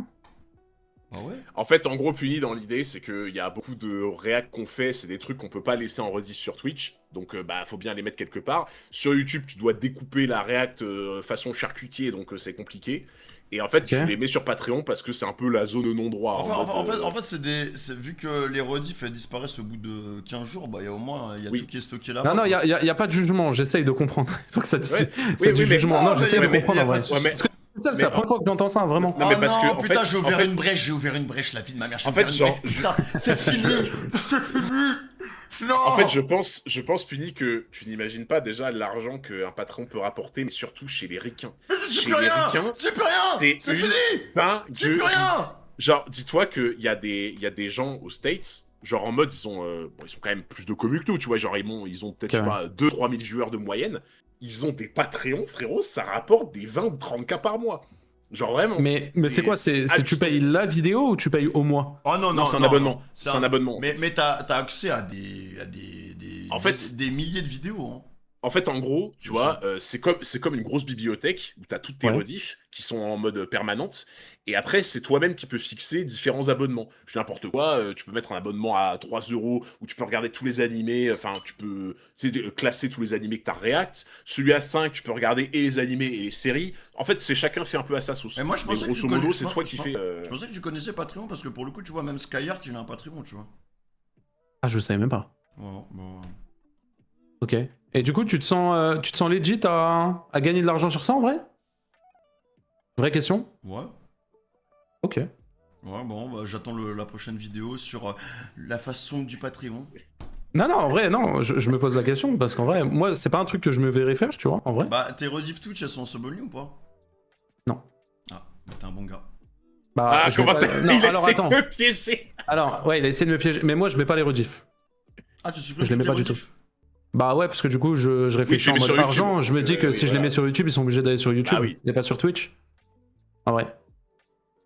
Ah ouais. En fait, en gros, Puni, dans l'idée, c'est qu'il y a beaucoup de React qu'on fait, c'est des trucs qu'on peut pas laisser en rediff sur Twitch, donc bah faut bien les mettre quelque part. Sur YouTube, tu dois découper la React façon charcutier, donc c'est compliqué. Et en fait, tu les mets sur Patreon parce que c'est un peu la zone de non-droit. En fait, vu que les rediffs elles disparaissent au bout de 15 jours, bah il y a au moins tout qui est stocké là-bas. Non, il y a pas de jugement, j'essaye de comprendre. Il faut que ça te Ouais. c'est du mais- jugement. Non, j'essaye de mais- comprendre en vrai. Ouais, mais- C'est la première fois que j'entends ça, vraiment. Non, mais Oh parce non, que, en putain, fait- j'ai ouvert une brèche, la vie de ma mère. En fait, genre, putain, c'est fini, c'est fini. Non. En fait, je pense, Puni, que tu n'imagines pas déjà l'argent qu'un patron peut rapporter, mais surtout chez les ricains. j'ai chez plus les rien, ricains, j'ai plus rien, c'est une fini, j'ai plus rien. Genre, dis-toi qu'il y a des gens aux States, genre en mode, ils ont quand même plus de commu que nous, tu vois, genre ils ont peut-être, je sais pas, 2-3 000 viewers de moyenne, ils ont des Patreons, frérot, ça rapporte des 20 ou 30K par mois. Genre vraiment. Mais c'est quoi? C'est tu hallucinant. payes la vidéo ou tu payes au mois? Oh non, Non, c'est un abonnement. C'est un abonnement. Mais t'as accès à En fait- des milliers de vidéos. Hein. En fait, en gros, tu vois, c'est comme une grosse bibliothèque où tu as toutes tes rediffs qui sont en mode permanente. Et après, c'est toi-même qui peux fixer différents abonnements. Je dis n'importe quoi, tu peux mettre un abonnement à 3 € où tu peux regarder tous les animés, enfin, tu peux classer tous les animés que tu as React. Celui à 5, tu peux regarder et les animés et les séries. En fait, c'est chacun fait un peu à sa sauce. Mais moi, je pensais grosso que tu modo, connais- c'est toi qui fais. Je pensais que tu connaissais Patreon parce que pour le coup, tu vois, même Skyheart, il a un Patreon, tu vois. Ah, je savais même pas. Ouais, bon. Ok. Et du coup, tu te sens legit à gagner de l'argent sur ça en vrai? Vraie question? Ouais. Ok. Ouais, bon, bah, j'attends la prochaine vidéo sur la façon du Patreon. Non, en vrai, non, je me pose la question parce qu'en vrai, moi, c'est pas un truc que je me verrais faire, tu vois, en vrai. Bah, tes rediff Twitch, elles sont en sub-only ou pas? Non. Ah, bah, t'es un bon gars. Bah, Ah, je mets comment pas- Non, il a alors essayé attends. de me piéger. Alors, ouais, il a essayé de me piéger, mais moi, je mets pas les rediffs. Ah, tu supprimes Je les mets toutes pas du rediffs? Bah ouais, parce que du coup, je réfléchis tu en les mets mode sur argent. YouTube, Je me dis que oui, si je les voilà. mets sur YouTube, ils sont obligés d'aller sur YouTube Ah oui. et pas sur Twitch. Ah ouais.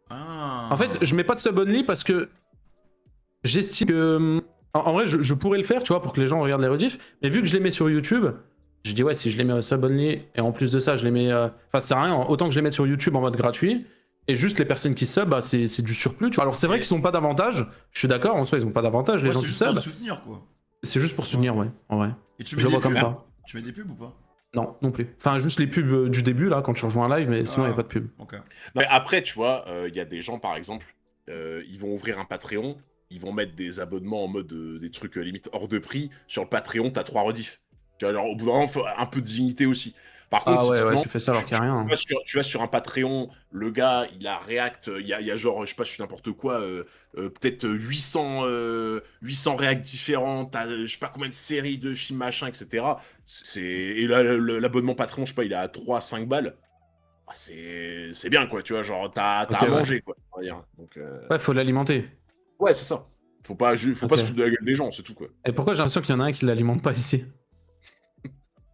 Ah. En fait, je mets pas de sub only parce que j'estime que. En vrai, je pourrais le faire, tu vois, pour que les gens regardent les rediffs. Mais vu que je les mets sur YouTube, je dis ouais, si je les mets sub only et en plus de ça, je les mets. Enfin, ça sert à rien. Autant que je les mette sur YouTube en mode gratuit. Et juste les personnes qui sub, bah, c'est du surplus. Tu vois. Alors c'est vrai qu'ils n'ont pas d'avantage. Je suis d'accord, en soi, ils n'ont pas d'avantage, les Ouais, gens c'est qui juste pour sub. te soutenir, quoi. C'est juste pour soutenir, ouais, en vrai. Et tu Je mets le des vois comme pubs ça. Tu mets des pubs ou pas? Non, non plus. Enfin, juste les pubs du début, là, quand tu rejoins un live, mais sinon, il n'y a pas de pub. Ok. Non, mais après, tu vois, il y a des gens, par exemple, ils vont ouvrir un Patreon, ils vont mettre des abonnements en mode des trucs limite hors de prix. Sur le Patreon, t'as 3 rediffs. Tu vois, genre, au bout d'un moment, faut un peu de dignité aussi. Par contre, Ah ouais, typiquement, tu fais ça alors qu'il n'y a rien. tu vas sur un Patreon, le gars, il a React, il y a genre, je sais pas, je suis n'importe quoi, peut-être 800 React différents, t'as je sais pas combien de séries de films, machin, etc. Et là, l'abonnement Patreon, je sais pas, il est à 3-5 balles. Ah, c'est bien, quoi, tu vois, genre, t'as Ok, à ouais. manger, quoi, on va dire. Donc, Ouais, faut l'alimenter. ouais, c'est ça. Faut pas se Ok. foutre de la gueule des gens, c'est tout, quoi. Et pourquoi j'ai l'impression qu'il y en a un qui l'alimente pas ici?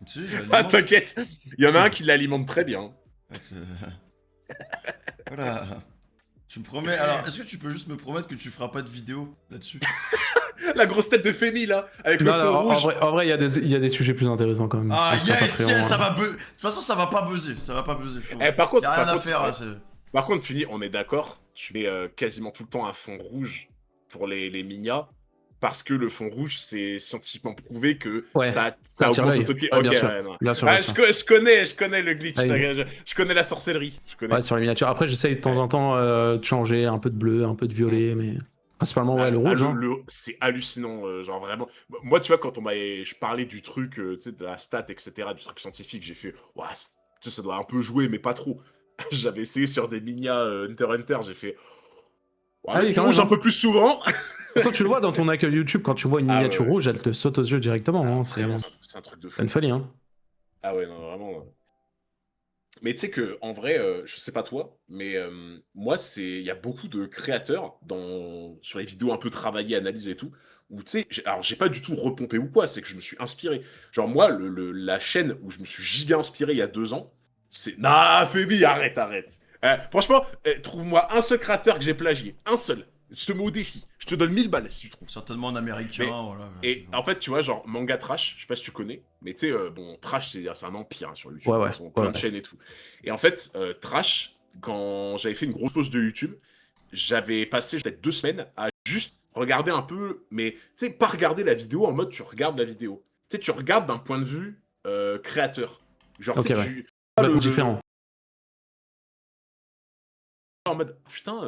Si, j'ai Ah, l'alimente. t'inquiète, il y en a un qui l'alimente très bien. Ouais, voilà. Tu me promets. Alors, est-ce que tu peux juste me promettre que tu feras pas de vidéo là-dessus? La grosse tête de Femi, là, avec le Non, fond non, rouge. en vrai, il y a des sujets plus intéressants quand même. Ah, Je pense qu'un yes, Patreon, yes, ça hein. va buzzer. De toute façon, ça va pas buzzer. Ça va pas buzzer. Par contre, Y'a rien par à contre, faire là. par contre, Fini, on est d'accord, tu mets quasiment tout le temps un fond rouge pour les Minya, parce que le fond rouge, c'est scientifiquement prouvé que Ouais, ça attire augmente l'œil. le taux. Ouais, Ok, bien sûr. ouais, non. Bien sûr, Ah, bien sûr. je connais le glitch, Ouais. je connais la sorcellerie, je connais. Ouais, sur les miniatures. Après, j'essaye de temps en temps de changer un peu de bleu, un peu de violet, mais principalement, ouais, le rouge. Hein. C'est hallucinant, genre vraiment. Moi, tu vois, quand je parlais du truc, tu sais, de la stat, etc., du truc scientifique, j'ai fait, ouais, tu sais, ça doit un peu jouer, mais pas trop. J'avais essayé sur des Minya Hunter x Hunter, j'ai fait, ouais, Ah avec oui, du quand rouge même, un peu plus souvent. De toute façon, tu le vois dans ton accueil YouTube, quand tu vois une Ah, miniature ouais. rouge, elle te saute aux yeux directement. Hein. Vraiment, c'est un truc de fou. une folie. Hein. Ah ouais, non, vraiment. Mais tu sais que en vrai, je sais pas toi, mais moi, il y a beaucoup de créateurs sur les vidéos un peu travaillées, analysées et tout, où tu sais, alors j'ai pas du tout repompé ou quoi, c'est que je me suis inspiré. Genre moi, la chaîne où je me suis giga inspiré il y a 2 ans, c'est... Nah, Fébi, arrête. Franchement, trouve-moi un seul créateur que j'ai plagié, un seul. Je te mets au défi, je te donne 1000 balles si tu trouves. Certainement un américain, Mais- voilà. Et en fait, tu vois, genre Manga Trash, je sais pas si tu connais, mais tu sais, bon, Trash, c'est un empire hein, sur YouTube, Ouais, ils ont plein ouais. de chaînes et tout. Et en fait, Trash, quand j'avais fait une grosse pause de YouTube, j'avais passé peut-être 2 semaines à juste regarder un peu, mais tu sais, pas regarder la vidéo en mode tu regardes la vidéo. Tu sais, tu regardes d'un point de vue créateur. Genre, Ok, tu sais, ouais. tu. Complètement différent. En mode, putain,